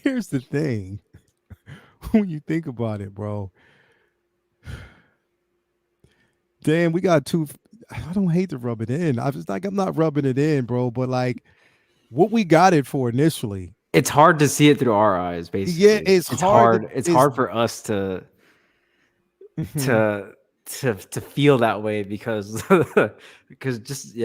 here's the thing: when you think about it, bro, damn, we got two. I don't hate to rub it in. I'm not rubbing it in, bro, but like what we got it for initially. It's hard to see it through our eyes, basically. Yeah, it's It's hard. hard. It's hard for us to to feel that way because just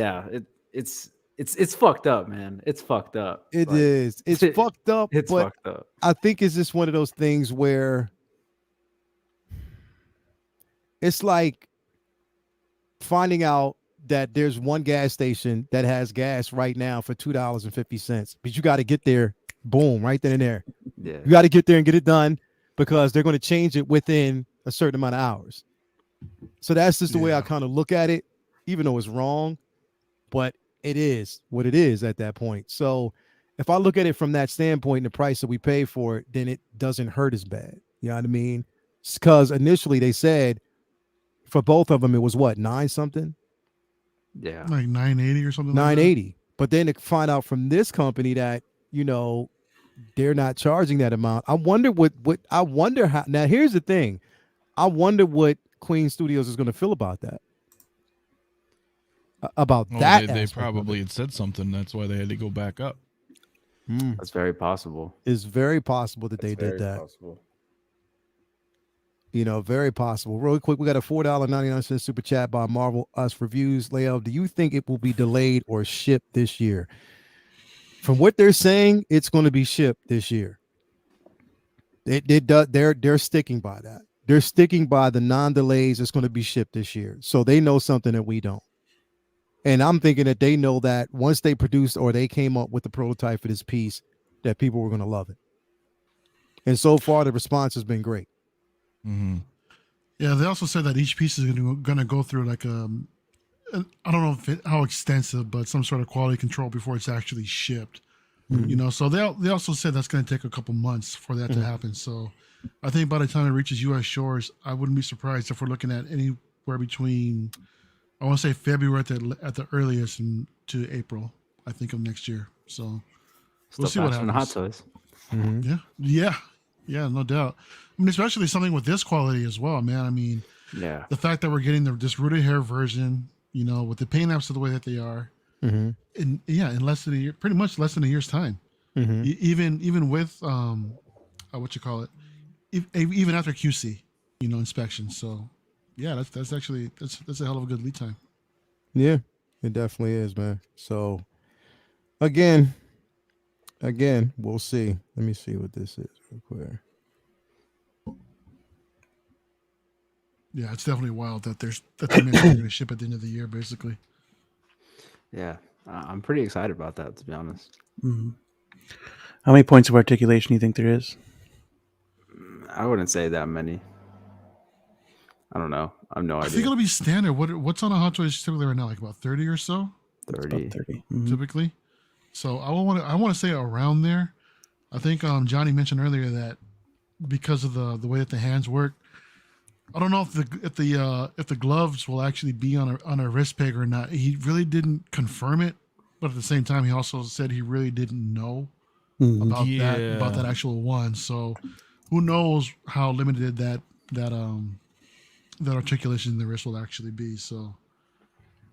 it's fucked up, man. It's fucked up. It Like, is. It's fucked up, it's but fucked up. I think it's just one of those things where it's like finding out that there's one gas station that has gas right now for $2.50, but you got to get there, boom, right then and there. Yeah. You got to get there and get it done because they're going to change it within a certain amount of hours. So that's just the way I kind of look at it, even though it's wrong, but it is what it is at that point. So if I look at it from that standpoint and the price that we pay for it, then it doesn't hurt as bad. You know what I mean? Because initially they said for both of them, it was what, 9 something? Yeah. Like 980 or something. 980. But then to find out from this company that, you know, they're not charging that amount. I wonder I wonder how. Now here's the thing. I wonder what Queen Studios is going to feel about that. About that. They probably had said something. That's why they had to go back up. That's very possible. It's very possible that they did that. Possible. You know, very possible. Really quick, we got a $4.99 super chat by Marvel Us Reviews. Lael, do you think it will be delayed or shipped this year? From what they're saying, it's going to be shipped this year. They're sticking by that. They're sticking by the non-delays. It's going to be shipped this year. So they know something that we don't. And I'm thinking that they know that once they produced or they came up with the prototype for this piece, that people were going to love it. And so far, the response has been great. Mm-hmm. Yeah, they also said that each piece is going to go through like I don't know how extensive, but some sort of quality control before it's actually shipped. You know, so they also said that's going to take a couple months for that to happen. So I think by the time it reaches U.S. shores, I wouldn't be surprised if we're looking at anywhere between, I want to say February at the earliest to April, I think, of next year. So we'll see what happens. Hot Toys. Yeah, no doubt. I mean, especially something with this quality as well, man. I mean, yeah, the fact that we're getting this rooted hair version, you know, with the paint apps the way that they are, in less than a year, pretty much less than a year's time. Even with what you call it, even after QC, you know, inspection. So yeah, that's actually that's a hell of a good lead time. Yeah, it definitely is, man. So again, we'll see. Let me see what this is real quick. Yeah, it's definitely wild that they're going to ship at the end of the year, basically. Yeah, I'm pretty excited about that, to be honest. Mm-hmm. How many points of articulation do you think there is? I wouldn't say that many. I don't know. I have no idea. I think it'll be standard. What's on a Hot Toys typically right now? Like about 30 or so? 30. Typically. So I want to say around there. I think Johnny mentioned earlier that because of the way that the hands work, I don't know if the gloves will actually be on a wrist peg or not. He really didn't confirm it, but at the same time, he also said he really didn't know about that actual one. So who knows how limited that articulation in the wrist will actually be. So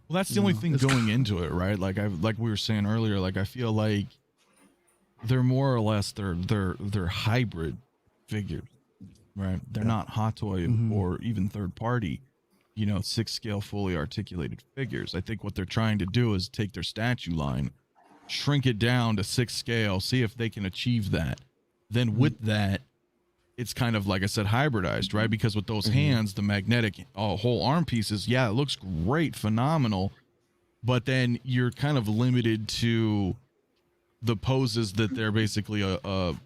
well, that's the only thing going into it, right? Like we were saying earlier, like I feel like they're more or less they're hybrid figures, right? They're not hot toy or even third party, 6-scale fully articulated figures. I think what they're trying to do is take their statue line, shrink it down to 6 scale, see if they can achieve that. Then with that, it's kind of, like I said, hybridized, right? Because with those hands, the magnetic whole arm pieces, it looks great, phenomenal, but then you're kind of limited to the poses that they're basically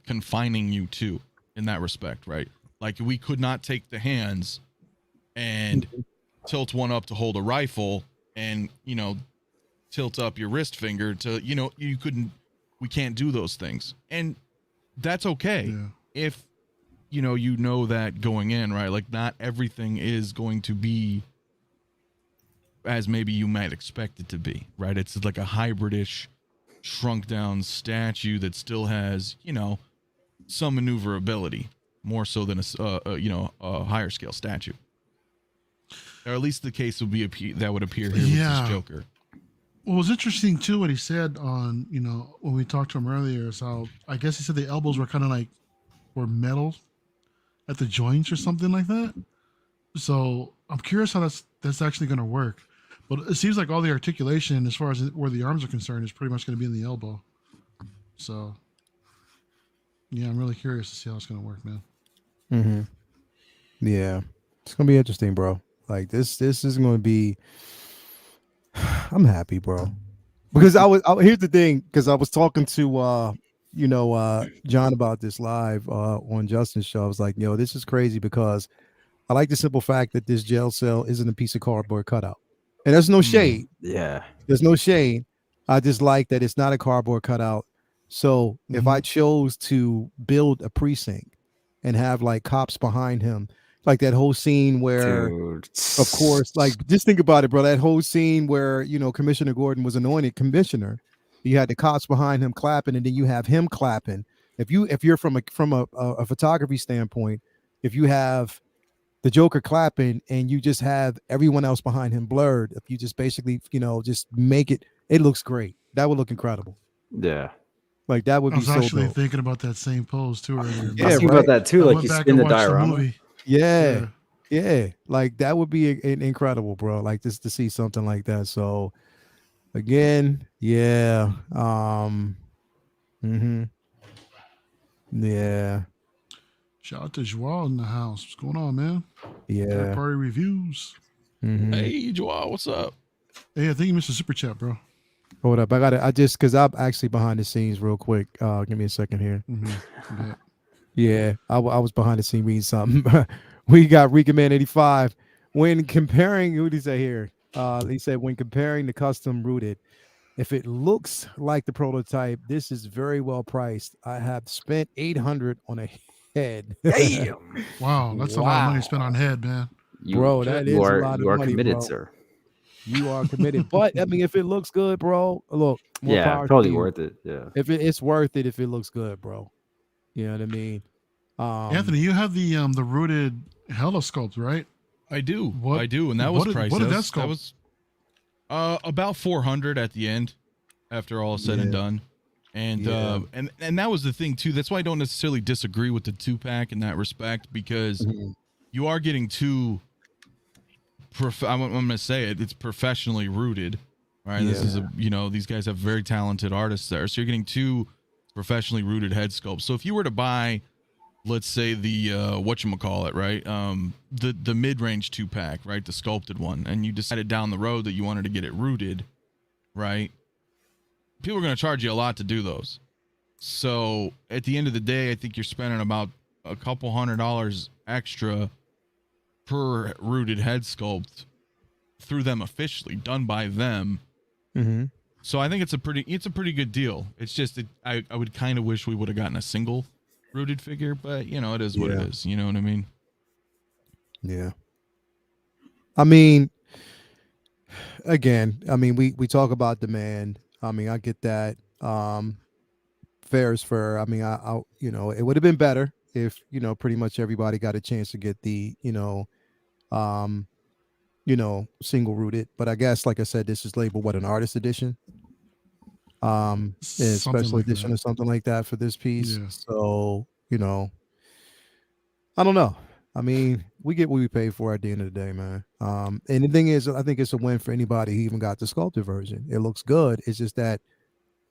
confining you to in that respect, right? Like we could not take the hands and tilt one up to hold a rifle and, tilt up your wrist finger to, we can't do those things. And that's okay if, you know that going in, right? Like not everything is going to be as maybe you might expect it to be, right? It's like a hybridish, shrunk down statue that still has, some maneuverability, more so than a higher scale statue. Or at least the case would be that would appear here with this Joker. What was interesting too, what he said on, when we talked to him earlier, is how I guess he said the elbows were kind of like were metal at the joints or something like that. So I'm curious how that's actually going to work. But it seems like all the articulation, as far as where the arms are concerned, is pretty much going to be in the elbow. So yeah, I'm really curious to see how it's going to work, man. Yeah, it's gonna be interesting, bro. Like this is going to be. I'm happy, bro, because here's the thing, because I was talking to John about this live on Justin's show. I was like, this is crazy because I like the simple fact that this jail cell isn't a piece of cardboard cutout, and there's no shade. Yeah, there's no shade. I just like that it's not a cardboard cutout. So if I chose to build a precinct and have like cops behind him, like that whole scene where, of course, like just think about it, bro. That whole scene where, Commissioner Gordon was anointed commissioner. You had the cops behind him clapping, and then you have him clapping. If you're from a photography standpoint, if you have the Joker clapping and you just have everyone else behind him blurred, if you just basically, just make it looks great. That would look incredible. Yeah. Like that would be so dope. I was actually thinking about that same pose too earlier. Yeah, I was thinking about that too. Like you spin the diorama. Yeah. Like that would be incredible, bro. Like just to see something like that. So again, yeah. Yeah. Shout out to Joao in the house. What's going on, man? Yeah. Third party reviews. Hey, Joao, what's up? Hey, I think you missed a super chat, bro. Hold up. Because I'm actually behind the scenes real quick. Give me a second here. Yeah, I was behind the scene reading something. We got Rika Man 85. When comparing, who did he say here? He said, when comparing the custom rooted, if it looks like the prototype, this is very well priced. I have spent $800 on a head. Damn. Wow, that's a lot of money spent on head, man. Bro, that is a lot of money. You are committed, bro. sir. You are committed. But I mean, if it looks good, bro, look. Yeah, totally worth it. Yeah. If it's worth it, if it looks good, bro. You know what I mean? Anthony, you have the rooted Hella sculpt, right? I do. And that was pricey. What did that sculpt? That was about 400 at the end, after all is said and done. And and that was the thing too. That's why I don't necessarily disagree with the 2-pack in that respect, because you are getting two. I'm going to say it. It's professionally rooted, right? This is these guys have very talented artists there, so you're getting two professionally rooted head sculpts. So if you were to buy, let's say the whatchamacallit, right? The mid-range 2-pack, right? The sculpted one, and you decided down the road that you wanted to get it rooted, right? People are going to charge you a lot to do those. So at the end of the day, I think you're spending about a couple $100 extra per rooted head sculpt through them officially, done by them. So I think it's a pretty good deal. It's just I would kind of wish we would have gotten a single rooted figure, but it is what it is. You know what I mean? Yeah. I mean, again, I mean, we talk about demand. I mean, I get that. Fair is fair. I mean, I you know, it would have been better if, you know, pretty much everybody got a chance to get the, um, single rooted. But I guess, like I said, this is labeled what, an artist edition, a Something special like edition that. or something like that for this piece. Yeah. So, I don't know. I mean, we get what we pay for at the end of the day, man. And the thing is, I think it's a win for anybody who even got the sculpted version. It looks good. It's just that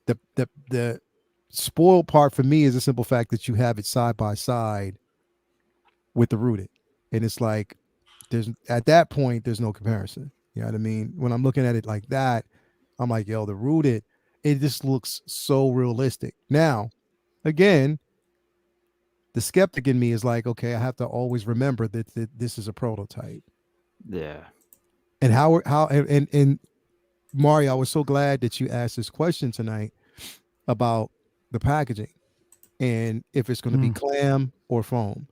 the spoiled part for me is the simple fact that you have it side by side with the rooted, and it's like there's at that point there's no comparison. You know what I mean? When I'm looking at it like that, I'm like, yo, the rooted, it just looks so realistic. Now, again, the skeptic in me is like, okay, I have to always remember that this is a prototype. Yeah. And and Mario, I was so glad that you asked this question tonight about the packaging and if it's going to be clam or foam.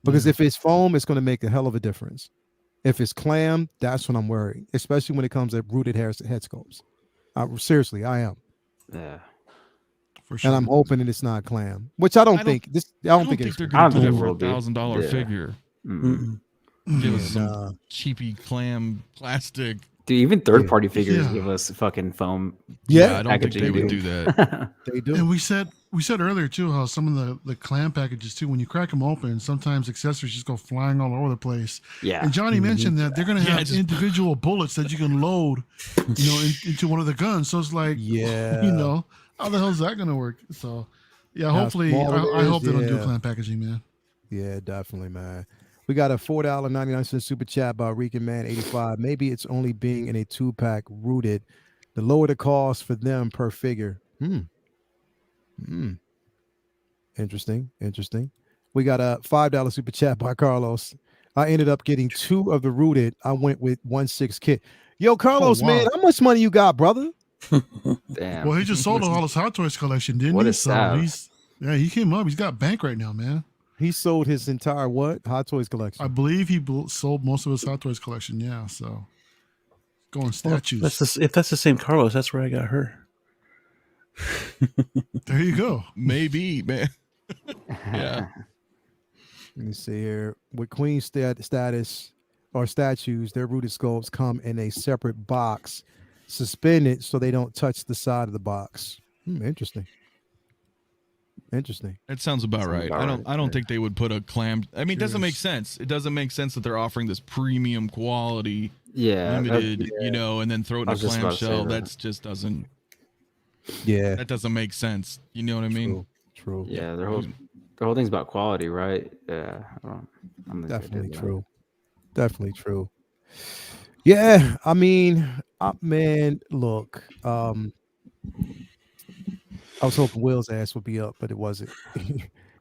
Because if it's foam, it's going to make a hell of a difference. If it's clam, that's when I'm worried, especially when it comes to rooted head sculpts. Seriously, I am. Yeah. For sure. And I'm hoping that it's not clam, which I don't think they're going to do that for $1,000 figure. Give us some cheapy clam plastic. Dude, even third-party figures give us fucking foam. Yeah, I don't think they would do that. They do. And we said earlier too how some of the clam packages too, when you crack them open, sometimes accessories just go flying all over the place. Yeah. And Johnny mentioned that they're going to have individual bullets that you can load, into one of the guns. So it's like, how the hell is that going to work? So, yeah, hopefully, I hope they don't do clam packaging, man. Yeah, definitely, man. We got a $4.99 super chat by Rican Man 85. Maybe it's only being in a 2-pack rooted. The lower the cost for them per figure. Interesting. We got a $5 super chat by Carlos. I ended up getting 2 of the rooted. I went with 1/6 kit. Yo, Carlos, man, how much money you got, brother? Damn. Well, he just sold all his Hot Toys collection, didn't What he? a stab. He came up. He's got bank right now, man. He sold his entire Hot Toys collection. I believe he sold most of his Hot Toys collection. Yeah, so going statues. Well, if that's the same Carlos, that's where I got her. There you go. Maybe, man. Yeah. Let me see here. With Queen status or statues, their rooted sculpts come in a separate box, suspended so they don't touch the side of the box. Interesting. That sounds about right. I don't think they would put a clam. I mean, it doesn't make sense. It doesn't make sense that they're offering this premium quality, limited, and then throw it in a clam shell. That just doesn't. Yeah, that doesn't make sense. You know what I mean? True. Yeah, their whole thing's about quality, right? Yeah, definitely true. Definitely true. Yeah, I mean, man, look. I was hoping Will's ass would be up, but it wasn't.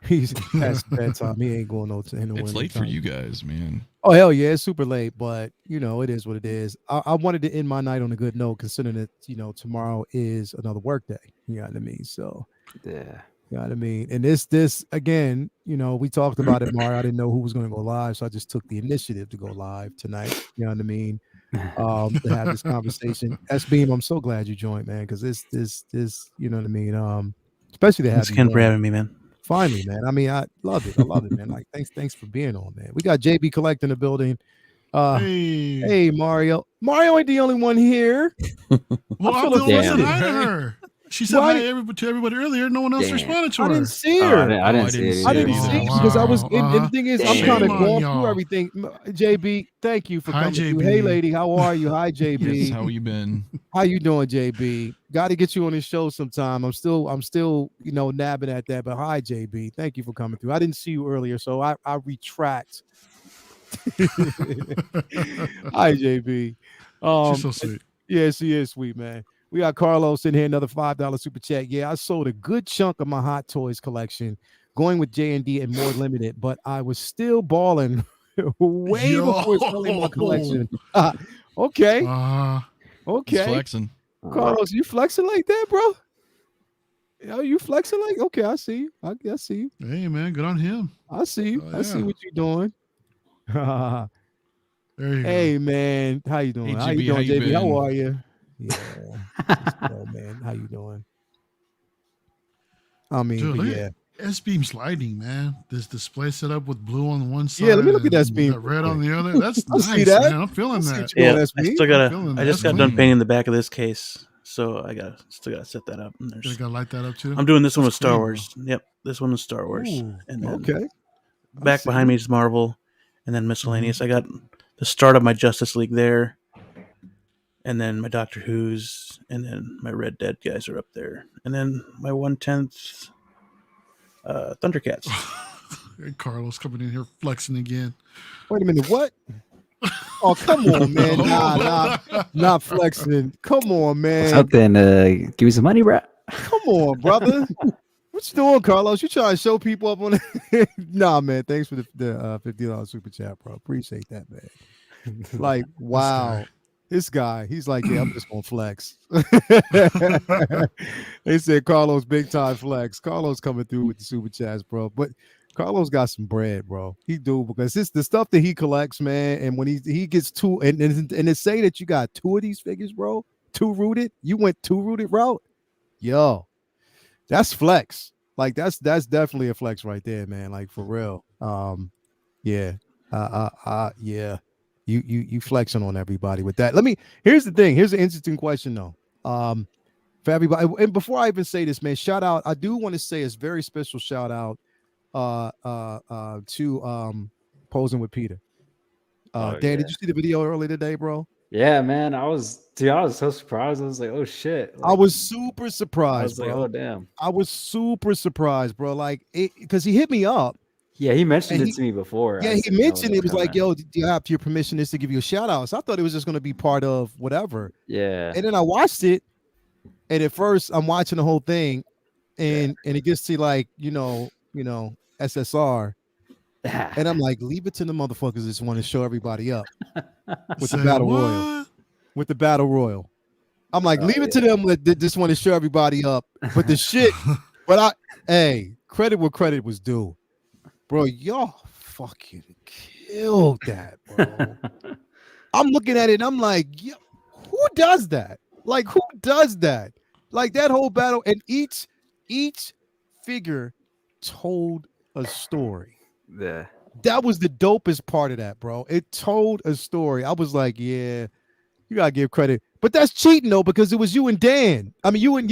He's past bedtime. He ain't going no to anywhere. It's late for you guys, man. Oh hell yeah, it's super late, but it is what it is. I wanted to end my night on a good note, considering that tomorrow is another work day. You know what I mean? So yeah, you know what I mean. And this again, we talked about it, Mario. I didn't know who was going to go live, so I just took the initiative to go live tonight. You know what I mean? To have this conversation. S-Beam, I'm so glad you joined, man, because this, you know what I mean? Especially to have Ken for having me, man. Finally, man. I mean, I love it, man. Like, thanks for being on, man. We got JB Collect in the building. Hey, Mario. Mario ain't the only one here. Well, I'm the only one that hi to her. She said hi to everybody earlier. No one else responded to her. I didn't see her. I didn't see it. I didn't see it because I was. And the thing is, I'm kind of going through everything. JB, thank you for coming. JB. Hey, lady, how are you? Hi, JB. Yes, how you been? How you doing, JB? Got to get you on this show sometime. I'm still, nabbing at that. But hi, JB. Thank you for coming through. I didn't see you earlier, so I retract. Hi, JB. She's so sweet. Yeah, she is sweet, man. We got Carlos in here, another $5 super chat. Yeah, I sold a good chunk of my Hot Toys collection, going with J&D and more limited, but I was still balling way before selling my collection. Okay. Okay. He's flexing. Carlos, you flexing like that, bro? Are you flexing like? Okay, I see you. I see you. Hey, man, good on him. I see you. I see what you're doing. There you Hey man, how you doing? Hey, How you GB, doing, how you JB? How been? are you? Yeah, just chill, man. How you doing? I go. mean, Dude, but look yeah, at S-beam sliding, man. This display set up with blue on one yeah. side Let me look at that and you beam got real red on quick. the other. That's I see nice, that. man. I'm I feeling see that. what you're Yeah, doing, I SB. still gotta. feeling I that. just That's got done clean. painting the back of this case, so I still gotta set that up. And You gotta light that up too. I'm doing this one That's with Star clean, bro. Wars. Yep, this one is Star Wars, Ooh, and then okay. I back see behind me it. is Marvel, and then miscellaneous. Mhm. I got the start of my Justice League there, and then my Doctor Who's, and then my Red Dead guys are up there, and then my 1/10 Thundercats. Hey, Carlos coming in here flexing again. Wait a minute. What? Oh, come on, man. Not flexing. Come on, What's man. up then? Give me some money, bro. Come on, brother. What you doing, Carlos? You trying to show people up on it? Nah, man. Thanks for the $50 super chat, bro. Appreciate that, man. Like, wow. This guy, he's like, yeah, I'm just gonna flex. They said Carlos big time flex. Carlos coming through with the super chats, bro. But Carlos got some bread, bro. He do, because it's the stuff that he collects, man. And when he gets two, and to say that you got two of these figures, bro, two rooted, you went two rooted route, yo, that's flex. Like that's definitely a flex right there, man. Like for real. Yeah. Yeah. You flexing on everybody with that. Here's the thing. Here's an interesting question though. For everybody, and before I even say this, man, shout out. I do want to say a very special shout out to Posing with Peter. Dan, did you see the video earlier today, bro? Yeah, man. I was so surprised. I was like, oh shit. I was super I surprised, was like, bro. oh damn. I was super surprised, bro. Like, because he hit me up. Yeah, he mentioned And it to me before. Yeah, I he just didn't know mentioned it was like, coming. yo, do you have your permission is to give you a shout out? So I thought it was just going to be part of whatever. Yeah. And then I watched it, and at first I'm watching the whole thing, and it gets to like, SSR. And I'm like, leave it to the motherfuckers that just want to show everybody up with the Say battle what? royal. With the battle royal. I'm like, leave it to them that just want to show everybody up. But the shit, hey, credit where credit was due. Bro, y'all fucking killed that, bro. I'm looking at it and I'm like, yo, who does that? Like, who does that? Like that whole battle, and each figure told a story. Yeah. That was the dopest part of that, bro. It told a story. I was like, yeah, you gotta give credit, but that's cheating though, because it was you and Dan. I mean, you and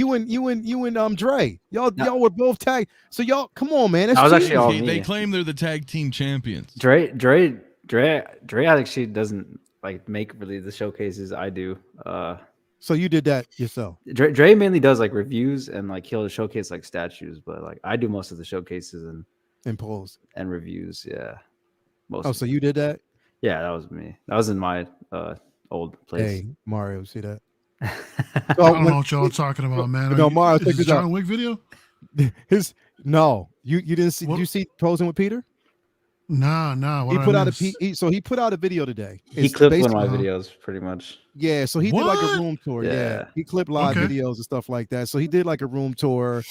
Dre. Y'all were both tagged. So y'all, come on, man. That's I was cheating. actually all They me. claim they're the tag team champions. Dre actually doesn't like make really the showcases. I do. So you did that yourself. Dre mainly does like reviews and like he'll showcase like statues, but like I do most of the showcases And polls and reviews. Yeah. So you did that? Yeah, that was me. That was in my old place. Hey, Mario, see that? I don't know what y'all are talking about, man. No, Mario, is check this this out. John Wick video? You didn't see? Did you see Posing with Peter? Nah. He put out he put out a video today. He clipped one of my videos pretty much. Yeah, so he did like a What? room tour. Yeah. Yeah, he clipped live videos and stuff like that. So he did like a room tour.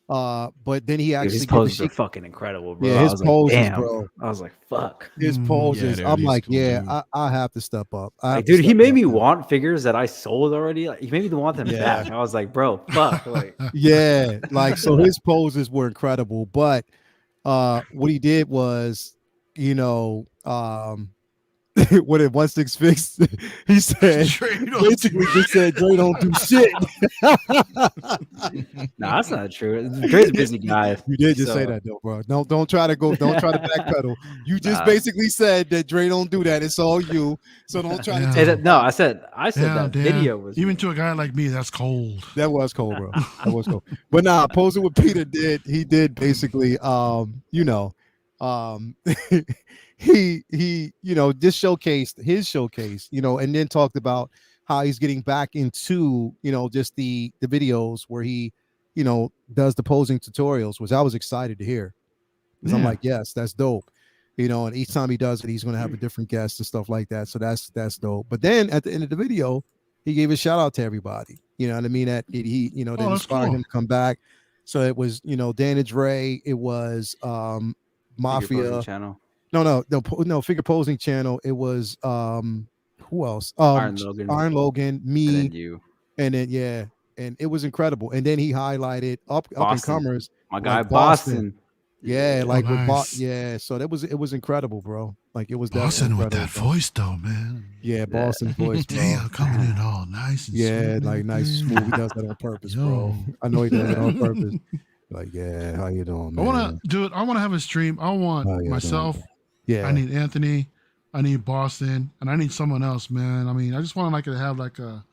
But then he actually His poses are fucking incredible, bro. Yeah, his poses, like, bro. I was like, fuck. His poses. dude, I'm he's like, cool, yeah, dude. I have to step up. Like, dude, he made me want figures that I sold already. Like, he made me want them Yeah. back. I was like, bro, fuck. Like, Yeah, like so his poses were incredible. But what he did was, what did 166 he said basically just said Dre don't do shit. nah, that's not true. Dre's a busy guy. You did just say that though, bro. Don't try to backpedal. You just basically said that Dre don't do that. It's all you. So don't try to take No, I said Damn, that video was even to a guy like me, that's cold. That was cold, bro. That was cold. But nah, Posing with Peter did basically he just showcased his showcase, and then talked about how he's getting back into, just the videos where he, does the posing tutorials, which I was excited to hear. Because I'm like, yes, that's dope. And each time he does it, he's going to have a different guest and stuff like that. So that's dope. But then at the end of the video, he gave a shout out to everybody. You know what I mean? That he, that inspired him to come back. So it was, Dan and Dre, it was Mafia channel. No, figure posing channel. It was who else? Iron Logan, Iron Logan, and me, then you, and then yeah, and it was incredible. And then he highlighted up and Boston, comers my guy like Boston. Boston. Yeah, Oh, like with nice. yeah. So it was incredible, bro. Like it was definitely Boston with incredible, that bro. voice though, man. Yeah, Boston's voice, bro. Damn, coming in all nice and Yeah, smooth. like nice, smooth. He does that on purpose, bro. Yo. I know he does it on purpose. Like, yeah, how you doing, I man? want to do it. I want to have a stream. I want How you doing, myself. bro? Yeah, I need Anthony. I need Boston, and I need someone else, man. I mean, I just want to have like a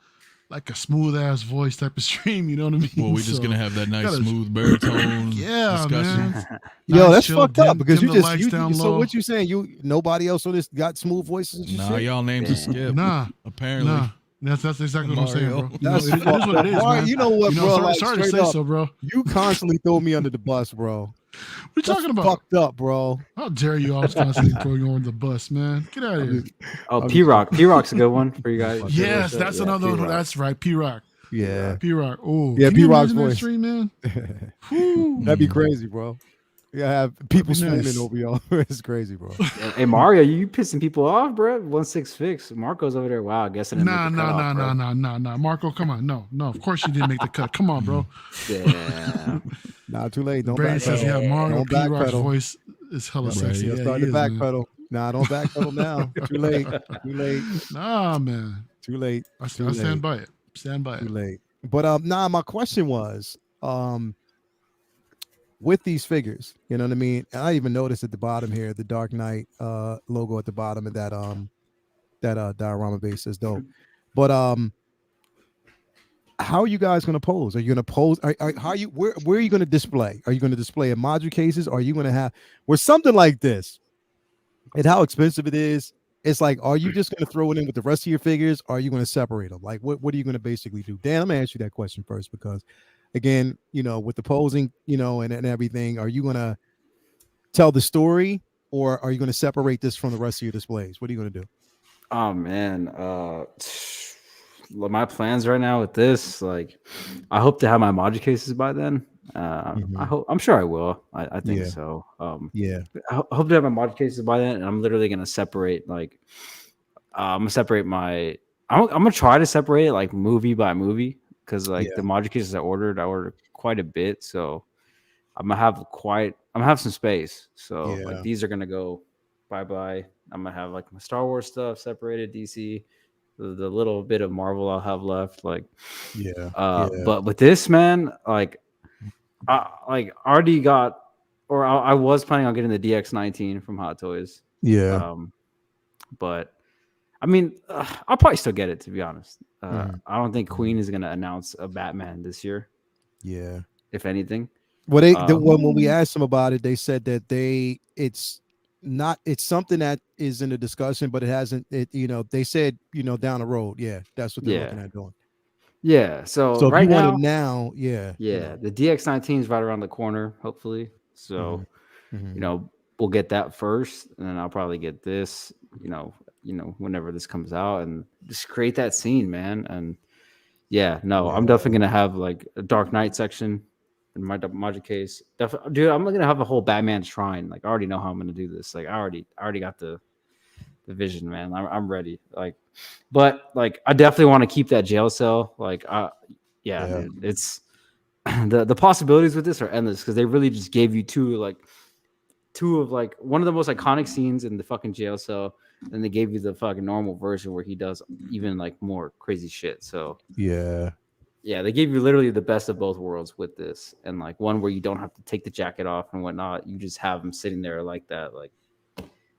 smooth ass voice type of stream. You know what I mean? Well, we're just gonna have that nice gotta- smooth baritone Yeah, discussion. man. yo, Nice, that's chill, fucked up dim- because dim you the just lights down so low. what you saying? Nobody else on this got smooth voices and Nah, shit. y'all names a skip. Nah, Apparently. nah. That's exactly what I'm saying, bro. Mario. That's it is fucked what it up. is, Why- man. you know what, bro? Sorry, Like, sorry to straight say up, so, bro. What you constantly throw me under the bus, bro. you That's talking about? fucked up, bro. How dare you always constantly throw you on the bus, man? Get out of here. Oh, P-Rock. P-Rock's a good one for you guys. Yes, that's another one. P-Rock. That's right, P-Rock. Yeah, P-Rock. Oh, Yeah, can you P-Rock's imagine that voice. stream, man? Whew. that'd be crazy, bro. Yeah, have people be swooning nice. over y'all. It's crazy, bro. Hey Mario, you pissing people off, bro. 1-6 fix. Marco's over there. Wow, I guess I didn't Nah, make the cutoff, bro. nah. Marco, come on. No. Of course you didn't make the cut. Come on, bro. Yeah. Nah, too late. Don't Brady says, backpedal. yeah, Mario Don't P-Rock's backpedal. voice is hella Right. sexy. Yeah, Yeah, start he to is, man. backpedal. Nah, don't backpedal now. Too late. Too late. Nah, man. Too late. I Too late. stand by it. Stand by Too it. late. But nah, my question was, with these figures, you know what I mean? And I even noticed at the bottom here, the Dark Knight logo at the bottom of that diorama base is dope. But how are you guys gonna pose? Are you gonna pose? How are you where are you gonna display? Are you gonna display in module cases? Or are you gonna have with something like this and how expensive it is? It's like, are you just gonna throw it in with the rest of your figures? Or are you gonna separate them? Like, what are you gonna basically do? Dan, I'm gonna ask you that question first because, again, with the posing, and everything, are you gonna tell the story or are you gonna separate this from the rest of your displays? What are you gonna do? Oh man. My plans right now with this, like, I hope to have my module cases by then. I'm sure I will. I think Yeah. so. Yeah, I hope to have my module cases by then, and I'm literally gonna separate I'm gonna separate I'm gonna try to separate it like movie by movie because Yeah. the module cases I ordered quite a bit, so I'm gonna have some space. So Yeah. like these are gonna go bye. I'm gonna have like my Star Wars stuff separated, DC, the little bit of Marvel I'll have left, like. yeah. But with this, man, I already got, or I was planning on getting the DX19 from Hot Toys. Yeah. But I mean, I'll probably still get it, to be honest. I don't think Queen is gonna announce a Batman this year, Yeah. if anything. Well, when we asked them about it, they said that it's something that is in the discussion, but it hasn't. They said down the road, yeah, that's what they're looking at doing. Yeah. So So right if you now, want it now, yeah, the DX19 is right around the corner, hopefully. So we'll get that first, and then I'll probably get this. Whenever this comes out, and just create that scene, man. And I'm definitely gonna have like a Dark Knight section in my module case. Dude, I'm gonna have a whole Batman shrine. Like, I already know how I'm gonna do this. Like, I already got the vision, man. I'm ready. Like, but like, I definitely want to keep that jail cell. Like, dude, it's the possibilities with this are endless because they really just gave you two of like one of the most iconic scenes in the fucking jail cell. Then they gave you the fucking normal version where he does even like more crazy shit. So yeah, they gave you literally the best of both worlds with this, and like one where you don't have to take the jacket off and whatnot. You just have him sitting there like that. Like,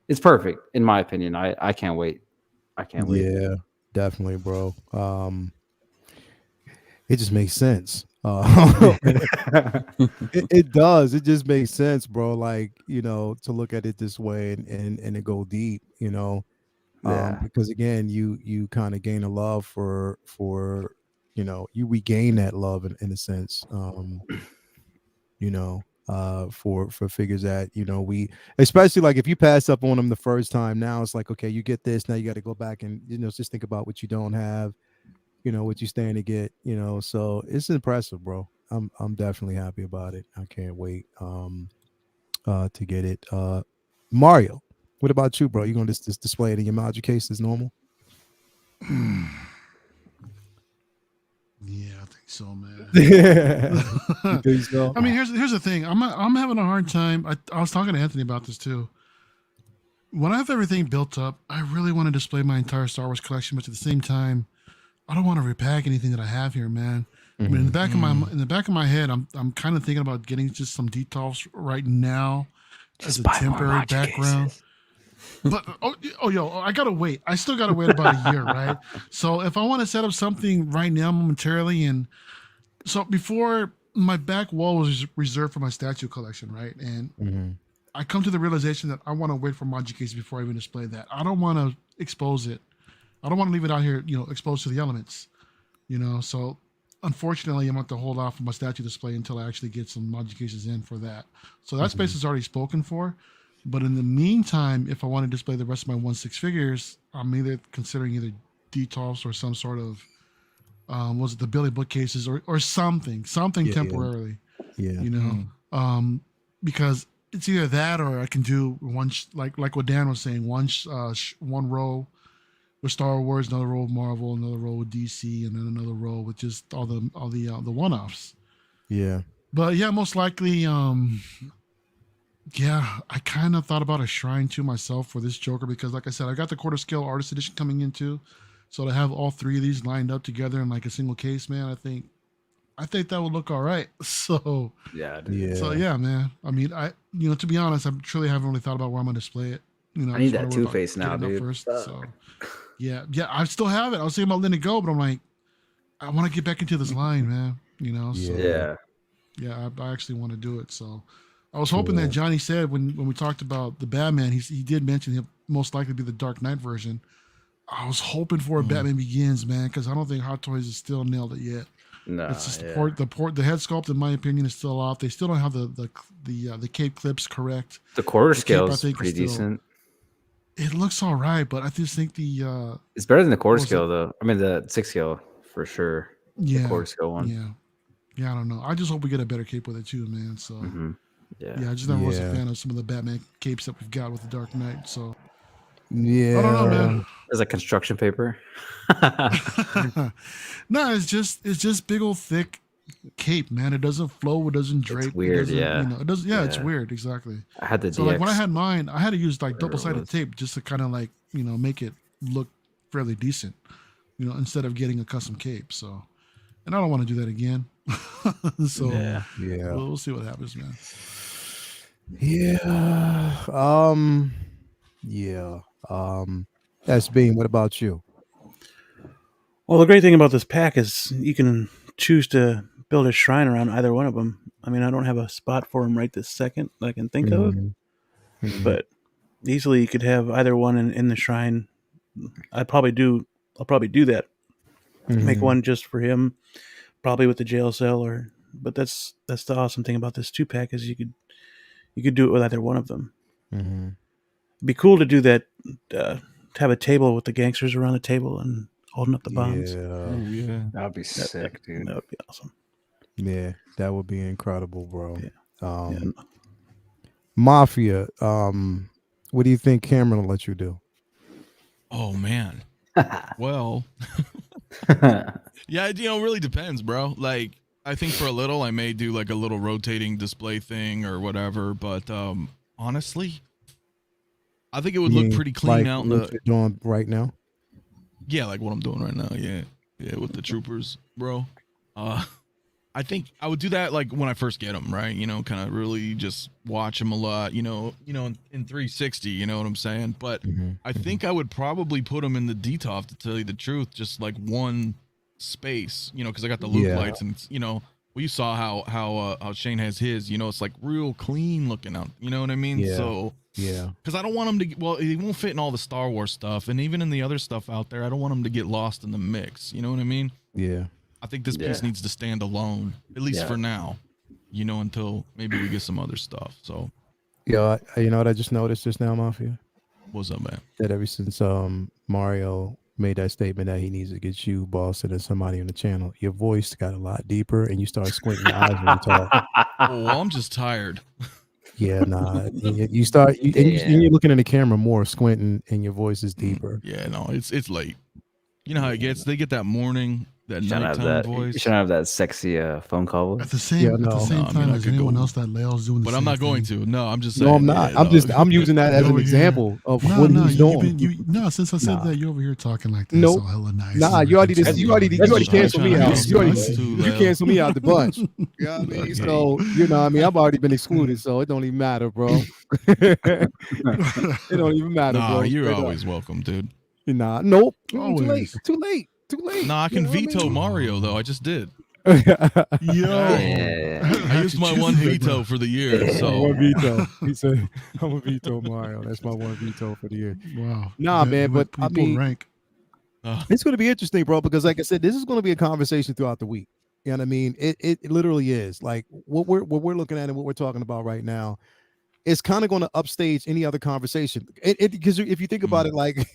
it's perfect in my opinion. I can't wait. I can't wait. Yeah, definitely, bro. It just makes sense. It does. It just makes sense, bro. Like, to look at it this way and to go deep, because again, you kind of gain a love for you regain that love in a sense, for figures that we, especially like if you pass up on them the first time, now it's like, okay, you get this, now you got to go back and just think about what you don't have, what you stand to get, so it's impressive, bro. I'm definitely happy about it. I can't wait to get it. Mario, What about you, bro? You gonna just display it in your Magic case as normal? Yeah, I think so, man. You think so? I mean, here's the thing. I'm having a hard time. I was talking to Anthony about this too. When I have everything built up, I really want to display my entire Star Wars collection, but at the same time, I don't want to repack anything that I have here, man. I mean, in the back of my head, I'm kind of thinking about getting just some details right now as a temporary background. But yo, I gotta wait. I still gotta wait about a year, right? So if I want to set up something right now momentarily, and so before my back wall was reserved for my statue collection, right? And I come to the realization that I want to wait for Magic case before I even display that. I don't want to expose it. I don't want to leave it out here, exposed to the elements, So unfortunately, I'm going to have to hold off on my statue display until I actually get some Magic cases in for that. So that space is already spoken for. But in the meantime, if I want to display the rest of my 1/6 figures, I'm either considering either DTOFs or some sort of, was it the Billy bookcases or something temporarily. Yeah. Because it's either that or I can do one, like what Dan was saying, one row with Star Wars, another row with Marvel, another row with DC, and then another row with just all the one-offs. Yeah. But yeah, most likely, yeah, I kind of thought about a shrine to myself for this Joker because, like I said, I got the quarter scale artist edition coming in too. So to have all three of these lined up together in like a single case, man, I think that would look all right. So yeah, dude. So yeah, man. I mean, to be honest, I truly haven't really thought about where I'm gonna display it. I need that Two-Face now, dude. First, so yeah, I still have it. I was thinking about letting it go, but I'm like, I want to get back into this line, man. So, yeah, I actually want to do it. So I was hoping that Johnny said when we talked about the Batman, he did mention he'll most likely be the Dark Knight version. I was hoping for a Batman Begins, man, because I don't think Hot Toys has still nailed it yet. No, it's just the head sculpt, in my opinion, is still off. They still don't have the cape clips correct. The quarter scale is pretty decent. It looks all right, but I just think it's better than the quarter scale though. I mean the 6 scale for sure. Yeah, the quarter scale one. Yeah. I don't know. I just hope we get a better cape with it too, man. So yeah, I just never was a fan of some of the Batman capes that we've got with the Dark Knight. So yeah, I don't know, man. There's like construction paper. No, it's just big old thick cape, man. It doesn't flow, it doesn't drape. It's weird, it doesn't. Yeah, it's weird, exactly. I had the so like when I had mine, I had to use like double-sided tape just to kind of like make it look fairly decent, instead of getting a custom cape. So, and I don't want to do that again. So yeah, we'll see what happens, man. That's Bean. What about you? Well, the great thing about this pack is you can choose to build a shrine around either one of them. I mean, I don't have a spot for them right this second that I can think of, but easily you could have either one in the shrine. I'll probably do that. Make one just for him, probably with the jail cell but that's the awesome thing about this 2-pack is you could do it with either one of them. It'd be cool to do that, to have a table with the gangsters around the table and holding up the bombs. Yeah. That'd be sick, dude. That would be awesome. Yeah, that would be incredible, bro. Yeah. Mafia, what do you think Cameron will let you do? Oh man. Well, yeah, it really depends, bro. Like, I think for a little, I may do like a little rotating display thing or whatever. But honestly, I think it would look pretty clean out. What you're doing right now? Yeah, like what I'm doing right now. Yeah, with the troopers, bro. I think I would do that like when I first get them, right? Kind of really just watch them a lot, in 360, you know what I'm saying? But I think I would probably put them in the DTOF, to tell you the truth, just like one space, because I got the loop lights and well, you saw how Shane has his, it's like real clean looking out, you know what I mean? Yeah. So because I don't want them to, well, he won't fit in all the Star Wars stuff, and even in the other stuff out there, I don't want them to get lost in the mix, you know what I mean? Yeah. I think this piece needs to stand alone, at least for now, until maybe we get some other stuff. So, yeah, you know what I just noticed just now, Mafia? What's up, man? That ever since Mario made that statement that he needs to get you, Boston, and somebody on the channel, your voice got a lot deeper, and you start squinting your eyes when you talk. Oh, well, I'm just tired. Yeah, nah. You start, and you're looking in the camera more, squinting, and your voice is deeper. Yeah, no, it's late. You know how it gets. They get that morning, that You shouldn't have nighttime that. voice. You shouldn't have that sexy phone call. At the same no. time I as could anyone go- else that Leo's doing the But same I'm not going thing. to. No, I'm just saying. No, I'm not. Yeah, I'm using that as You an over here. example of what he's doing. Since I said that, you're over here talking like this, Nope. all hella nice. Nah, and you already everything. canceled me out. Nice. You canceled me out the bunch. You know what I mean? So I've already been excluded, so it don't even matter, bro. It don't even matter, Nah, bro. you're Straight always welcome, dude. Nah, nope. Always. Too late. Nah, I can veto Mario though. I just did. Yo, Yeah. I used my one veto for the year. So one veto. He said, "I'm a veto Mario." That's my one veto for the year. Wow. Nah, man, but I mean, rank. it's going to be interesting, bro, because like I said, this is going to be a conversation throughout the week. You know what I mean? It literally is. Like what we're looking at and what we're talking about right now. It's kind of going to upstage any other conversation. Because if you think about it, like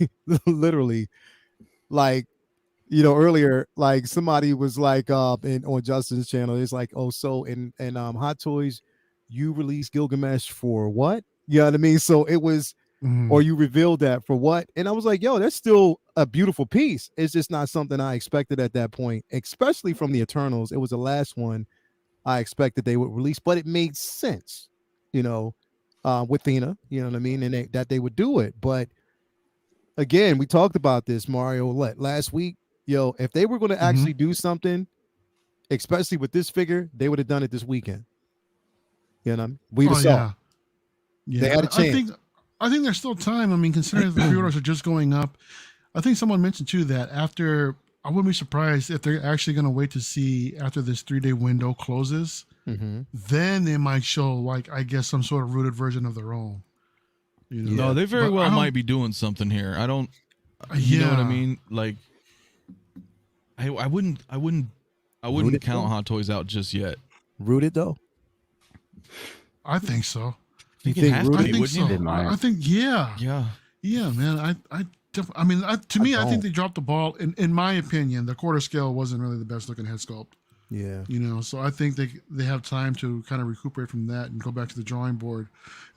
literally, like earlier, like somebody was like on Justin's channel, it's like, oh, so in Hot Toys, you released Gilgamesh for what? You know what I mean? So it was, or you revealed that for what? And I was like, yo, that's still a beautiful piece. It's just not something I expected at that point, especially from the Eternals. It was the last one I expected they would release, but it made sense, with Thena, you know what I mean? And that they would do it. But again, we talked about this, Mario, last week. Yo, if they were going to actually do something, especially with this figure, they would have done it this weekend. You know, we saw. Yeah, they had a chance. I think there's still time. I mean, considering the pre-orders are just going up, I think someone mentioned too that after, I wouldn't be surprised if they're actually going to wait to see after this 3-day window closes, then they might show, like, I guess, some sort of rooted version of their own. No, they very well might be doing something here. I don't. You know what I mean? Like, I wouldn't count Hot Toys out just yet. Rooted though. I think so. You think have to I be, think wouldn't so. you? I think Yeah, man. To me, I think they dropped the ball. In my opinion, the quarter scale wasn't really the best looking head sculpt. Yeah. So I think they have time to kind of recuperate from that and go back to the drawing board,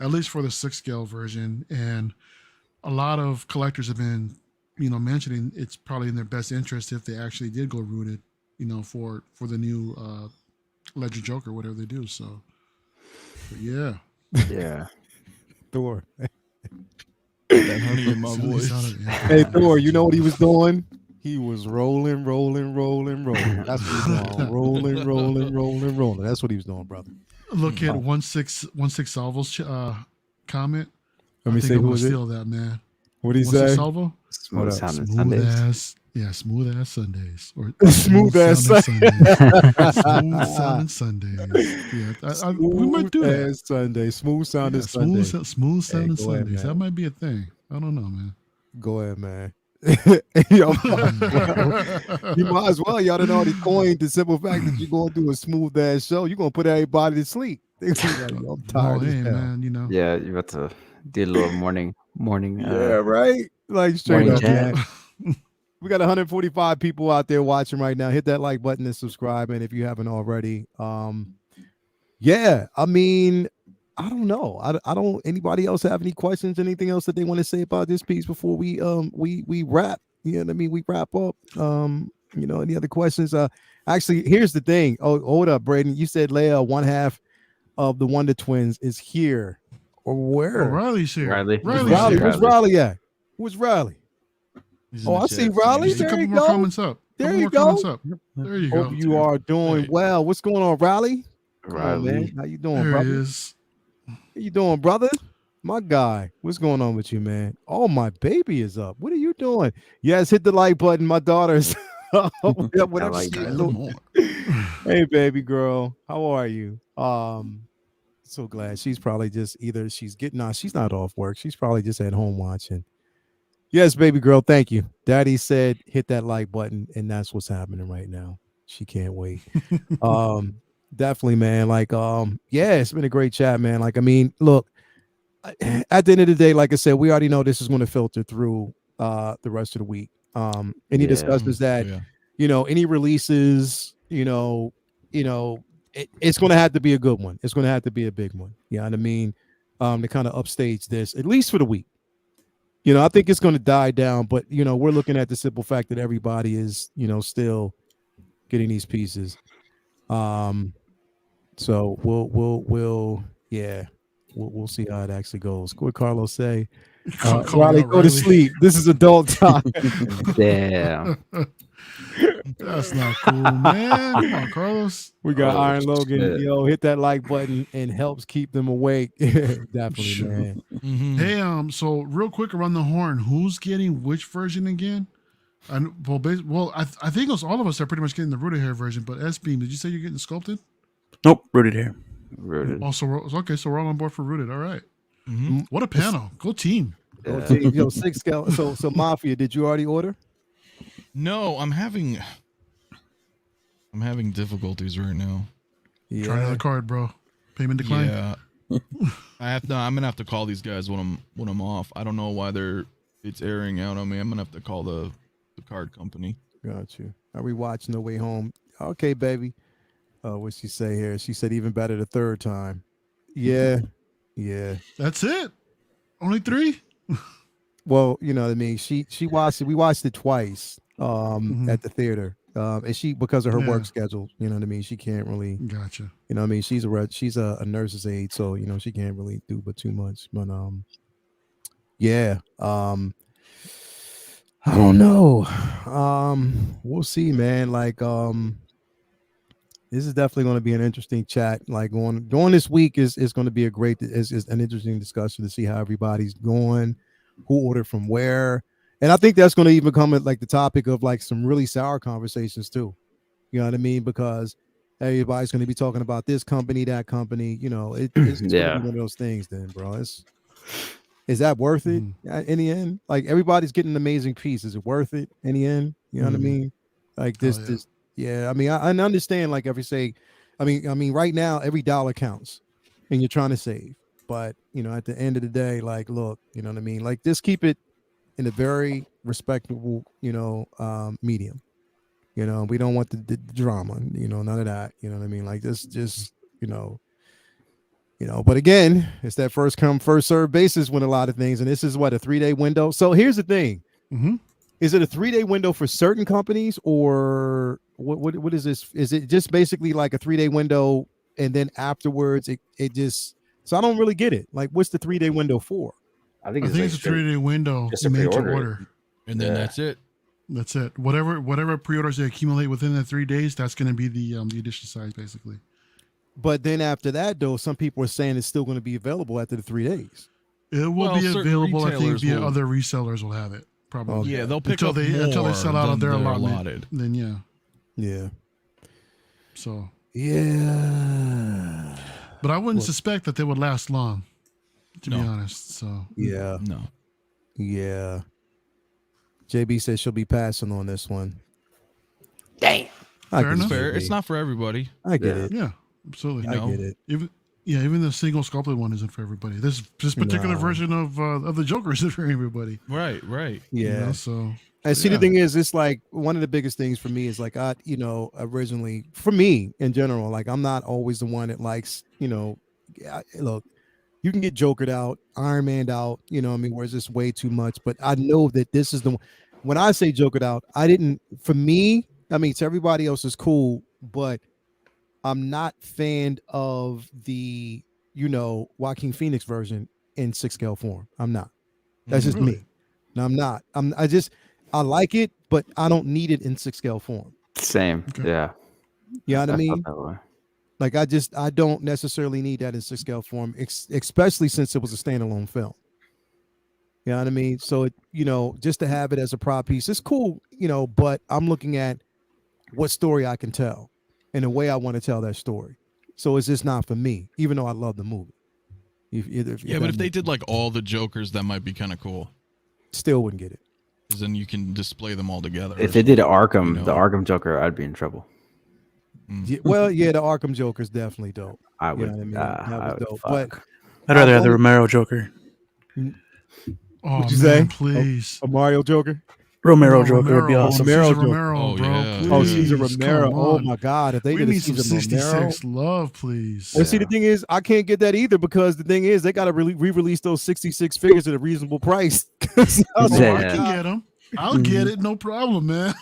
at least for the 6 scale version. And a lot of collectors have been, mentioning it's probably in their best interest if they actually did go rooted, for the new Ledger Joker, whatever they do. So, but yeah. Yeah. Thor. that honey in my voice. Hey, Thor, you know what he was doing? He was rolling. That's what he was doing. Rolling. That's what he was doing, brother. Look at 16 Salvo's comment. Let me see who was it. Steal that, man. What did he say? Salvo? Smooth Sundays. Smooth ass Sundays. Or smooth ass Sundays. Smooth sounding Sundays. Yeah, we might do that. Sunday. Smooth sounding Sundays. Smooth sounding Sundays. Ahead, that might be a thing. I don't know, man. Go ahead, man. Yo, you might as well. Y'all done already coined the simple fact that you're going to do a smooth ass show. You're going to put everybody to sleep. I'm tired. Hey, man, Yeah, you're about to do a little morning. Yeah, right. Like straight up, chat. man. We got 145 people out there watching right now. Hit that like button and subscribe, and if you haven't already. Yeah, I mean, I don't know. I don't. Anybody else have any questions? Anything else that they want to say about this piece before we wrap? You know what I mean? We wrap up. Any other questions? Actually, here's the thing. Oh, hold up, Braden. You said Leia, one half of the Wonder Twins is here, or where? Oh, Riley's here. Riley. Where's Riley at? Who's Riley? Oh, I see Riley. Just a There couple you more go. comments up. There you go. There you go. Hope you are doing well. What's going on, Riley? Riley. Man. How you doing, There brother? he is. How you doing, brother? My guy. What's going on with you, man? Oh, my baby is up. What are you doing? Yes, hit the like button. My daughter's I like that. Hey, baby girl. How are you? So glad. She's probably just either she's not off work. She's probably just at home watching. Yes, baby girl. Thank you. Daddy said hit that like button, and that's what's happening right now. She can't wait. Definitely, man. Like, yeah, it's been a great chat, man. Like, I mean, look, at the end of the day, like I said, we already know this is going to filter through the rest of the week. And he discusses that, any releases, it's going to have to be a good one. It's going to have to be a big one. You know what I mean? To kind of upstage this, at least for the week. You know, I think it's going to die down, but you know, we're looking at the simple fact that everybody is, you know, still getting these pieces. So we'll see how it actually goes. What Carlos say? Riley, go to sleep. This is adult time. Damn. That's not cool, man. Come on, Carlos. We got Iron shit. Logan. Yo, hit that like button and helps keep them awake. Definitely, man. Mhm. Hey, so real quick around the horn, who's getting which version again? I think it was all of us are pretty much getting the rooted hair version. But S-Beam, did you say you're getting sculpted? Nope, rooted hair. Rooted. Also, okay, so we're all on board for rooted. All right. Mhm. What a panel! Go team. Yo, yo, 6 scale. So Mafia, did you already order? No, I'm having difficulties right now. Yeah. Try another card, bro. Payment decline. Yeah. I'm gonna have to call these guys when I'm off. I don't know why it's airing out on me. I'm gonna have to call the card company. Got you. Are we watching The Way Home? Okay, baby. What'd she say here? She said even better the third time. Yeah. Yeah. That's it. Only 3. Well, you know what I mean. She watched it. We watched it twice at the theater. And she, because of her work schedule, you know what I mean, she can't really, Gotcha. you know what I mean, she's a nurse's aide, so you know she can't really do but too much. But I don't know. We'll see, man. Like this is definitely going to be an interesting chat. Like going this week is going to be is an interesting discussion to see how everybody's going, who ordered from where. And I think that's going to even come at like the topic of like some really sour conversations too. You know what I mean? Because everybody's going to be talking about this company, that company. You know, it's going to be one of those things. Then, bro, is that worth it in the end? Like everybody's getting an amazing piece. Is it worth it in the end? You know what I mean? Like this. Yeah. I mean, I understand. Like if you say, I mean, right now every dollar counts, and you're trying to save. But you know, at the end of the day, like, look, you know what I mean? Like, just keep it in a very respectable, you know, medium. You know, we don't want the drama, you know, none of that. You know what I mean? Like this, just you know, but again, it's that first come, first serve basis with a lot of things. And this is what, a 3-day window. So here's the thing. Is it a 3-day window for certain companies, or what is this? Is it just basically like a 3-day window and then afterwards it just, so I don't really get it. Like, what's the 3-day window for? I think it's a 3-day window made to order. And then that's it. That's it. Whatever pre-orders they accumulate within the 3 days, that's going to be the edition size, basically. But then after that, though, some people are saying it's still going to be available after the 3 days. It will be available, I think, via other resellers will have it. Probably. Yeah, they'll pick until up they sell out of their allotment. allotted. Then yeah. So yeah. But I wouldn't suspect that they would last long, to be honest. So yeah. No. Yeah. JB says she'll be passing on this one. Damn. Fair enough. Fair. It's not for everybody. I get it. Yeah, absolutely. I get it. Even the single sculpted one isn't for everybody. This particular version of the Joker isn't for everybody. Right. Yeah. You know, so and see, the thing is, it's like one of the biggest things for me is like, originally for me in general, like I'm not always the one that likes, look, you can get Jokered out, Iron Man out, you know what I mean, where it's just way too much. But I know that this is the one. When I say Jokered out, for me, I mean, to everybody else is cool, but I'm not fan of the, Joaquin Phoenix version in 6-scale form. I'm not. That's just me. No, I'm not. I like it, but I don't need it in 6-scale form. Same. Okay. Yeah. You know what I mean? Like I don't necessarily need that in 6-scale form, especially since it was a standalone film. You know what I mean? So it, just to have it as a prop piece, it's cool, but I'm looking at what story I can tell and the way I want to tell that story. So it's just not for me, even though I love the movie. But if they did like all the Jokers, that might be kind of cool. Still wouldn't get it. Because then you can display them all together. If they did Arkham, the Arkham Joker, I'd be in trouble. Yeah, well, yeah, the Arkham Joker's definitely dope. I would. That was dope. But I'd rather have the Romero Joker. Oh, what'd you say? Please, a Mario Joker. Romero No, Joker would be Romero. awesome. Romero Cesar Joker. Romero, Oh, bro. yeah. Please, Oh, Cesar Romero. come Oh on. my God! If they We did a need some Cesar Romero, 66 love, please. well, see, the thing is, I can't get that either because the thing is, they got to re-release those 66 figures at a reasonable price. So, Oh, I Yeah. can get them. I'll get it, no problem, man.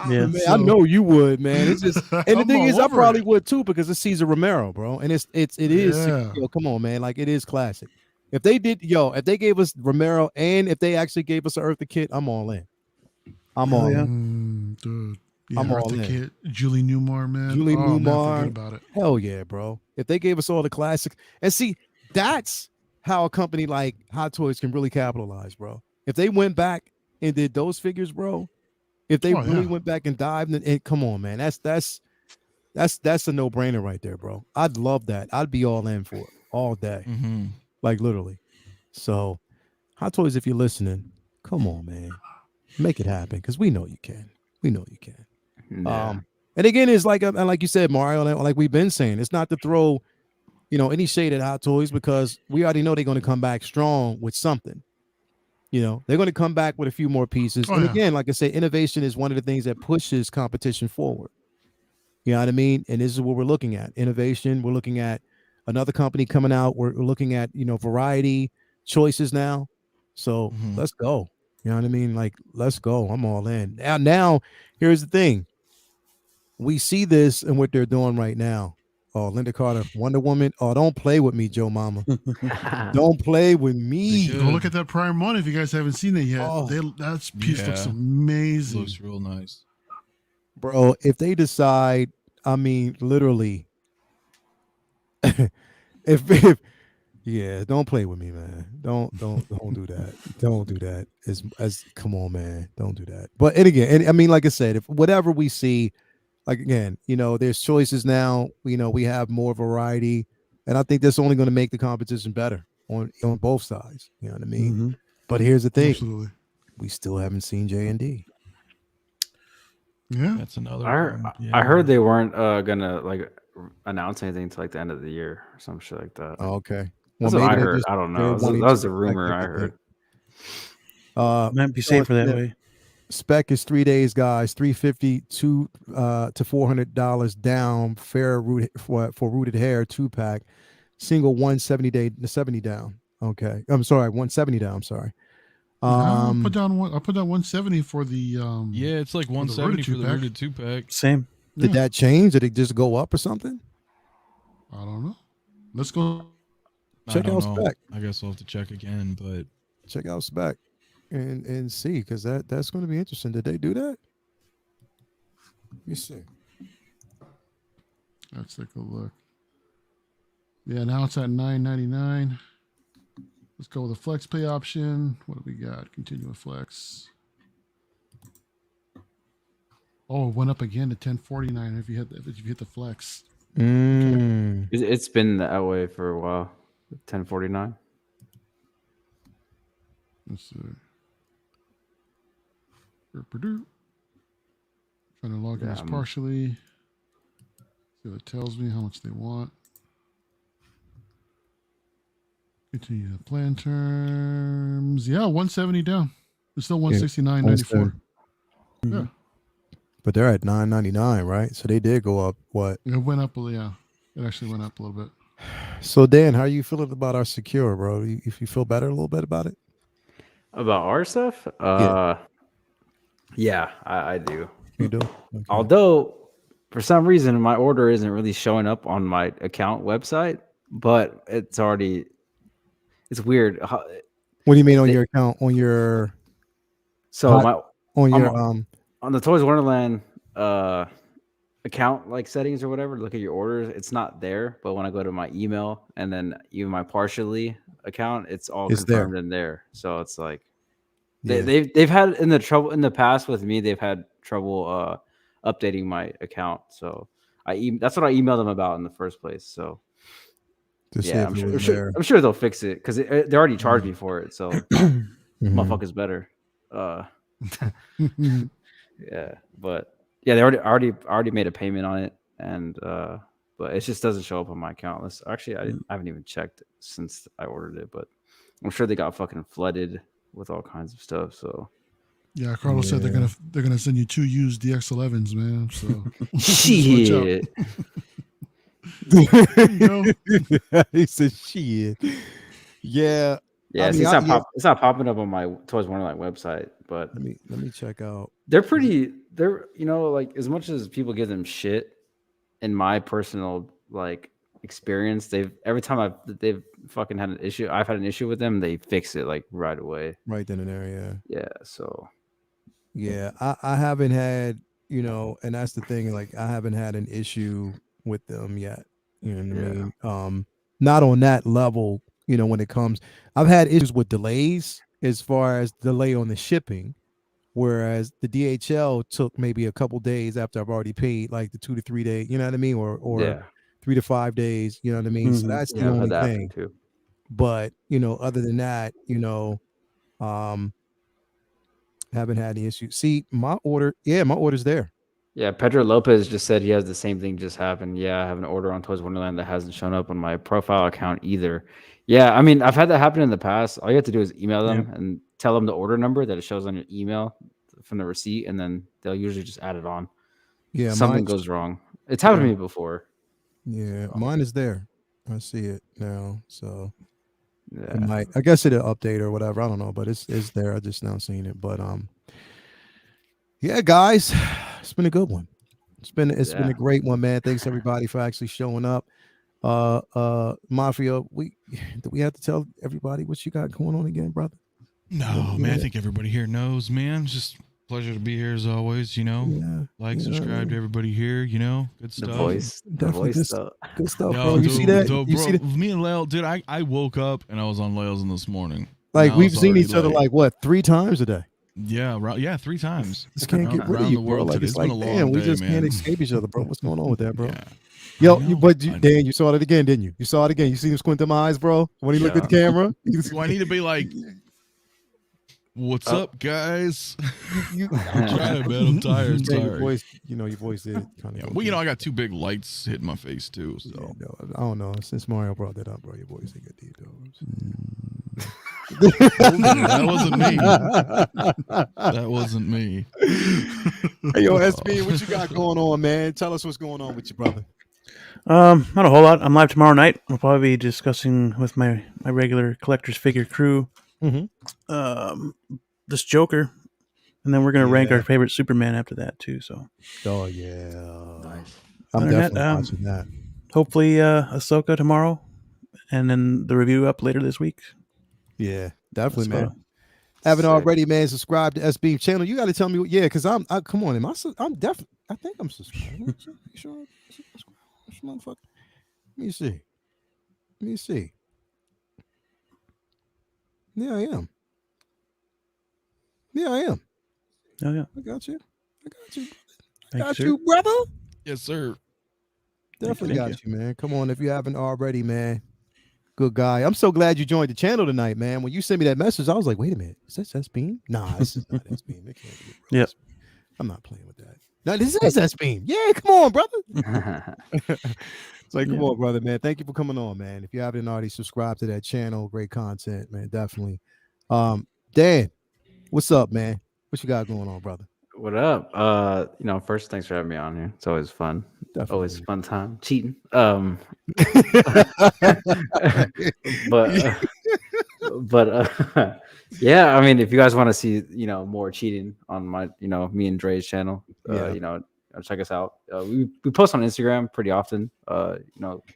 Yeah. man, I know you would, man. It's just, and the I'm thing all is, I over probably it. would too because it's Cesar Romero, bro, and it is. Yeah. Yo, come on, man, like it is classic. If they did, if they gave us Romero and if they actually gave us an Eartha Kitt, I'm all in. I'm Hell all yeah. in. Dude. Yeah, I'm all Eartha in. Kitt, Julie Newmar, man. Julie Oh, man, Newmar. forget about it. Hell yeah, bro. If they gave us all the classics, and see, that's how a company like Hot Toys can really capitalize, bro. If they went back and did those figures, bro, if they Oh, really yeah. went back and dived and come on, man, that's a no-brainer right there, bro. I'd love that. I'd be all in for it all day. Mm-hmm. Like literally. So Hot Toys, if you're listening, come on, man. Make it happen because we know you can. We know you can. Yeah. And again, it's like you said, Mario, like we've been saying, it's not to throw, any shade at Hot Toys because we already know they're going to come back strong with something. They're going to come back with a few more pieces. Oh, and yeah. again, like I said, innovation is one of the things that pushes competition forward. You know what I mean? And this is what we're looking at. Innovation. We're looking at another company coming out. We're looking at, variety, choices now. So let's go. You know what I mean? Like, let's go. I'm all in. Now, here's the thing. We see this and what they're doing right now. Oh, Linda Carter, Wonder Woman. Oh, don't play with me, Joe Mama. Don't play with me. They Go look at that Prime 1 if you guys haven't seen it yet. Oh. That piece looks Yeah. amazing. Looks real nice. Bro, if they decide, I mean, literally, if yeah, don't play with me, man. Don't do that. Don't do that. As come on, man. Don't do that. But and again, and I mean, like I said, if whatever we see, like again, there's choices now. We have more variety, and I think that's only going to make the competition better on both sides. You know what I mean? Mm-hmm. But here's the thing: Absolutely. we still haven't seen J&D. Yeah. That's another. I heard they weren't gonna like announce anything until like the end of the year or some shit like that. Oh, okay. That's what I they're heard. I don't know. they're That wanting was to a rumor I respect heard. Might be safer that way. Spec is 3 days, guys. $350 to $400 down. Fair root for rooted hair 2-pack. Single 70 down. Okay, I'm sorry, 170 down. I'm sorry. I put down 170 for the Yeah, it's like 170 for the rooted 2-pack. Same. Did that change? Did it just go up or something? I don't know. Let's go. Check out Spec. I guess I'll have to check again, but Check out Spec and see because that's going to be interesting. Did they do that? Let me see. Let's take a look. Yeah, now it's at $9.99. Let's go with a flex pay option. What do we got? Continue with flex. Oh, it went up again to $10.49 if you hit the flex. It's been that way for a while. $10.49. Let's see. Trying to log in this partially. See what it tells me how much they want. Continue the plan terms. Yeah, 170 down. It's still 169.94. Yeah. But they're at $9.99, right? So they did go up. What? It went up. Yeah, it actually went up a little bit. So Dan, how are you feeling about our secure, bro? If you feel better a little bit about it? About our stuff? Yeah, I do. You do? Okay. Although, for some reason, my order isn't really showing up on my account website, but it's weird. What do you mean on your account? On your on the Toys Wonderland account like settings or whatever, look at your orders, it's not there. But when I go to my email and then even my partially account, it's all confirmed in there. So it's like they've had in the past with me, they've had trouble updating my account. So that's what I emailed them about in the first place. So yeah, I'm sure they'll fix it because they already charged me for it. So motherfuckers better. Yeah, but yeah, they already made a payment on it, and but it just doesn't show up on my account. Actually, I haven't even checked since I ordered it, but I'm sure they got fucking flooded with all kinds of stuff. So Yeah, Carlos said they're gonna send you 2 used DX11s, man. So Shit. there you go. He said, "Shit." Yeah. Yeah, I mean, it's not popping up on my Toys Wonderland website, but let me check out. they're like as much as people give them shit, in my personal like experience, every time they've fucking had an issue, I've had an issue with them, they fix it like right away. Right then and there, yeah. So yeah. I haven't had, and that's the thing. Like, I haven't had an issue with them yet. You know what I mean? Not on that level. When it comes, I've had issues with delays as far as delay on the shipping, whereas the DHL took maybe a couple days after I've already paid, like the 2 to 3 days. You know what I mean? Or 3 to 5 days. You know what I mean? So that's the only thing. Too. But other than that, haven't had any issues. See, my order's there. Yeah, Pedro Lopez just said he has the same thing just happened. Yeah, I have an order on Toys Wonderland that hasn't shown up on my profile account either. Yeah, I mean, I've had that happen in the past. All you have to do is email them and tell them the order number that it shows on your email from the receipt, and then they'll usually just add it on. Yeah, something goes wrong. It's happened to me before. Yeah, mine is there. I see it now. So I guess it'll update or whatever. I don't know, but it's there. I just now seen it. But yeah, guys, it's been a good one. It's been a great one, man. Thanks everybody for actually showing up. Mafia, do we have to tell everybody what you got going on again, brother? No, man. I think everybody here knows, man. It's just a pleasure to be here as always. Subscribe to everybody here. Good stuff. The voice, good stuff, bro. You see that? You see that? Me and Lael, dude. I woke up and I was on Lael's this morning. Like, we've seen each other like what, 3 times a day? Yeah, 3 times. Just can't get rid of you, bro. Like, it's like, damn, we just can't escape each other, bro. What's going on with that, bro? Yeah. Yo, Dan, you saw it again, didn't you? You saw it again. You see him squint them eyes, bro? When he looked at the camera? Do I need to be like, what's up, guys? I'm trying, man. I'm tired. Sorry. Your voice did kind of. Well, I got 2 big lights hitting my face too. So I don't know. Since Mario brought that up, bro, your voice did get deep, though. That wasn't me. That wasn't me. Hey, yo, SB, what you got going on, man? Tell us what's going on with you, brother. Not a whole lot. I'm live tomorrow night. We'll probably be discussing with my regular collector's figure crew this Joker, and then we're gonna rank our favorite Superman after that too. So, oh yeah, nice. I'm definitely watching that. Hopefully, Ahsoka tomorrow, and then the review up later this week. Yeah, definitely, man. Haven't already, man, subscribed to SB channel. You got to tell me, because I'm come on, I'm definitely. I think I'm subscribed. You sure? Motherfucker. Let me see. Yeah, I am. Oh yeah. I got you. Thank you, brother. Yes, sir. Definitely got you, man. Come on, if you haven't already, man. Good guy. I'm so glad you joined the channel tonight, man. When you sent me that message, I was like, wait a minute. Is this S-Beam? Nah, this is not S-Beam. It can't be. Yep. I'm not playing with that. No, this is S-Beam. Yeah, come on, brother. It's like, come on, brother, man. Thank you for coming on, man. If you haven't already subscribed to that channel, great content, man. Definitely. Dan, what's up, man? What you got going on, brother? What up? First, thanks for having me on here. It's always fun. Definitely. Always a fun time. Cheating. Yeah, I mean, if you guys want to see, more cheating on my, me and Dre's channel, check us out. We post on Instagram pretty often,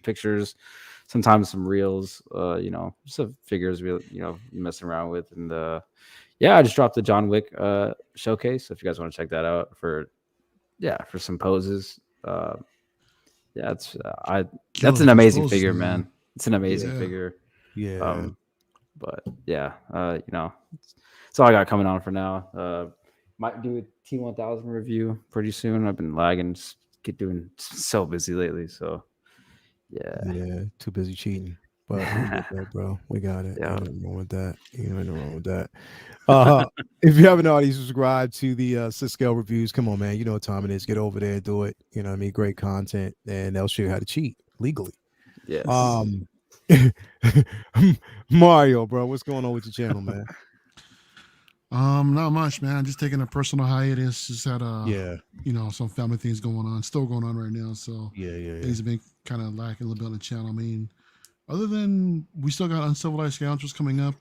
pictures, sometimes some reels, just some figures we, messing around with. And I just dropped the John Wick showcase. So if you guys want to check that out for some poses. That's an amazing figure, man. It's an amazing figure. Yeah. That's all I got coming on for now. Might do a T1000 review pretty soon. I've been lagging, just doing so busy lately. So yeah, too busy cheating. But we get that, bro. We got it. Yeah. Ain't wrong with that. Ain't wrong with that. If you haven't already subscribed to the Cisco reviews, come on, man. You know what time it is. Get over there, do it. You know what I mean? Great content, and they'll show you how to cheat legally. Yes. Mario, bro, what's going on with your channel, man? Not much, man. Just taking a personal hiatus. Just had some family things going on, still going on right now. So things have been kind of lacking a little bit on the channel. I mean, other than we still got Uncivilized Scoundrels coming up.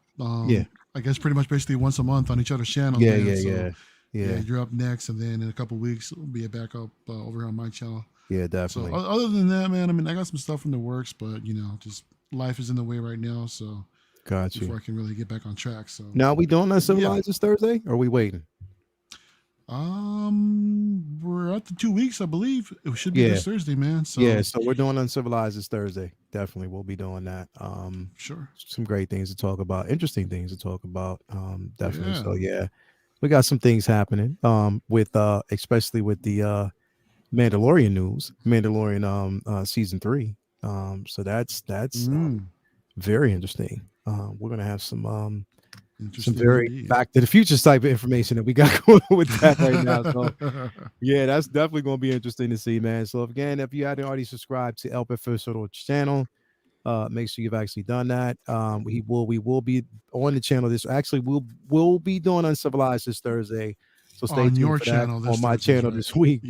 I guess pretty much basically once a month on each other's channel. Yeah. You're up next, and then in a couple of weeks we'll be back up over here on my channel. Yeah, definitely. So other than that, man, I mean, I got some stuff in the works, but just life is in the way right now. So got you. Before I can really get back on track. So now are we doing Uncivilized this Thursday? Or are we waiting? We're at the 2 weeks, I believe. It should be this Thursday, man. So so we're doing Uncivilized this Thursday. Definitely, we'll be doing that. Sure. Some great things to talk about, interesting things to talk about. Definitely. So we got some things happening. With especially with the Mandalorian news, Mandalorian season 3. So that's very interesting. We're gonna have some very Back to the Future type of information that we got going with that right now. So that's definitely going to be interesting to see, man. So again, if you hadn't already subscribed to El Profesor channel, make sure you've actually done that. We will be on the channel we'll be doing Uncivilized this Thursday. So stay tuned for that on my channel this week.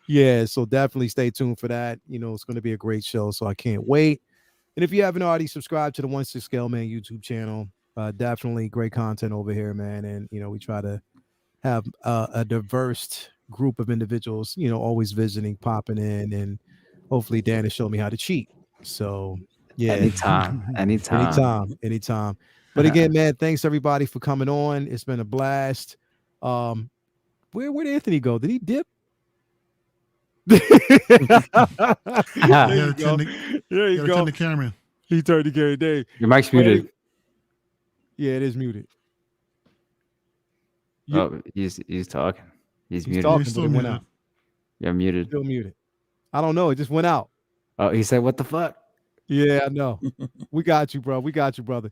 Yeah. So definitely stay tuned for that. It's going to be a great show. So I can't wait. And if you haven't already subscribed to the 1/6 Scale Man YouTube channel, definitely great content over here, man. And we try to have a diverse group of individuals, always visiting, popping in, and hopefully Dan has shown me how to cheat. So anytime. But again, man, thanks everybody for coming on. It's been a blast. Where'd Anthony go? Did he dip? There you go. Turn the camera. He turned the camera. Dave. Your mic's muted. Yeah, it is muted. He's talking. He's muted. Talking, but it went out. You're muted. Still muted. I don't know. It just went out. Oh, he said, "What the fuck?" Yeah, I know. We got you, bro. We got you, brother.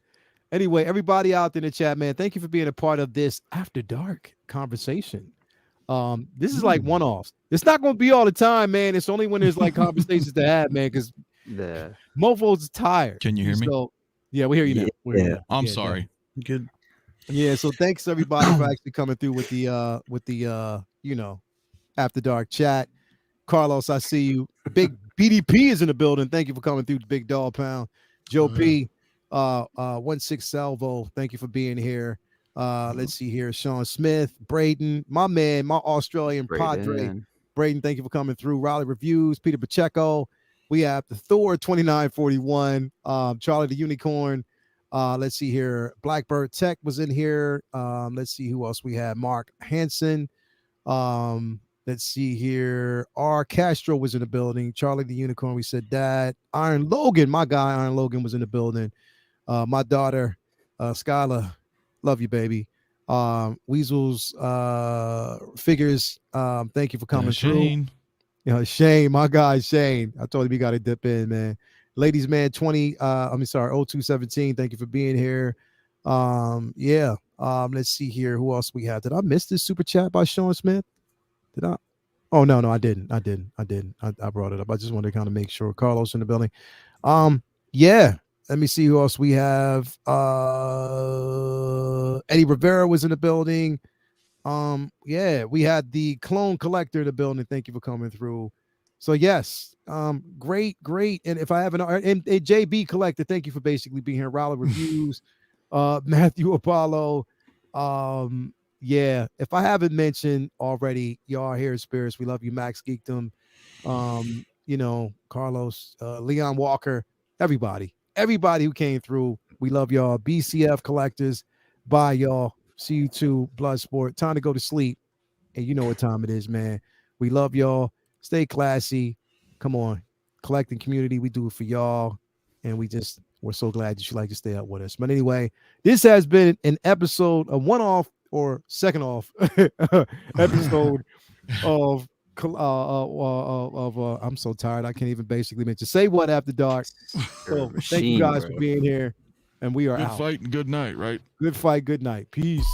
Anyway, everybody out there in the chat, man, thank you for being a part of this After Dark conversation. This is like one-offs. It's not going to be all the time, man. It's only when there's like conversations to have, man, because mofos are tired. Can you hear me? So, yeah, we hear you now. I'm sorry. Good. Yeah, so thanks everybody for actually coming through with the After Dark chat. Carlos, I see you. Big BDP is in the building. Thank you for coming through, Big Dog Pound. Joe P, 16 Salvo, thank you for being here. Let's see here. Sean Smith, Braden, my man, my Australian Padre. Braden, thank you for coming through. Raleigh Reviews, Peter Pacheco. We have the Thor 2941, Charlie the Unicorn. Let's see here. Blackbird Tech was in here. Let's see who else we had. Mark Hansen. Let's see here. R. Castro was in the building. Charlie the Unicorn, we said that. Iron Logan, my guy, Iron Logan was in the building. My daughter, Skyla, love you, baby. Weasels Figures, thank you for coming through. Shane, my guy, Shane. I told him you got to dip in, man. Ladies Man 0217, thank you for being here. Let's see here. Who else we have? Did I miss this super chat by Sean Smith? Did I? Oh, no, I didn't. I brought it up. I just wanted to kind of make sure. Carlos in the building. Let me see who else we have. Eddie Rivera was in the building. We had the Clone Collector in the building. Thank you for coming through. So yes, great. And if I have and JB Collector, thank you for basically being here. Raleigh Reviews, Matthew Apollo. If I haven't mentioned already, y'all are here in spirits. We love you, Max Geekdom. Carlos, Leon Walker, everybody who came through. We love y'all. BCF collectors. Bye, y'all. See you too. Bloodsport. Time to go to sleep. And you know what time it is, man. We love y'all. Stay classy. Come on. Collecting community. We do it for y'all. And we're so glad that you like to stay up with us. But anyway, this has been an episode, a one-off or second off episode of I'm so tired. I can't even basically mention. Say what after dark. So thank you guys for being here. And we are out. Good fight and good night, right? Good fight, good night. Peace.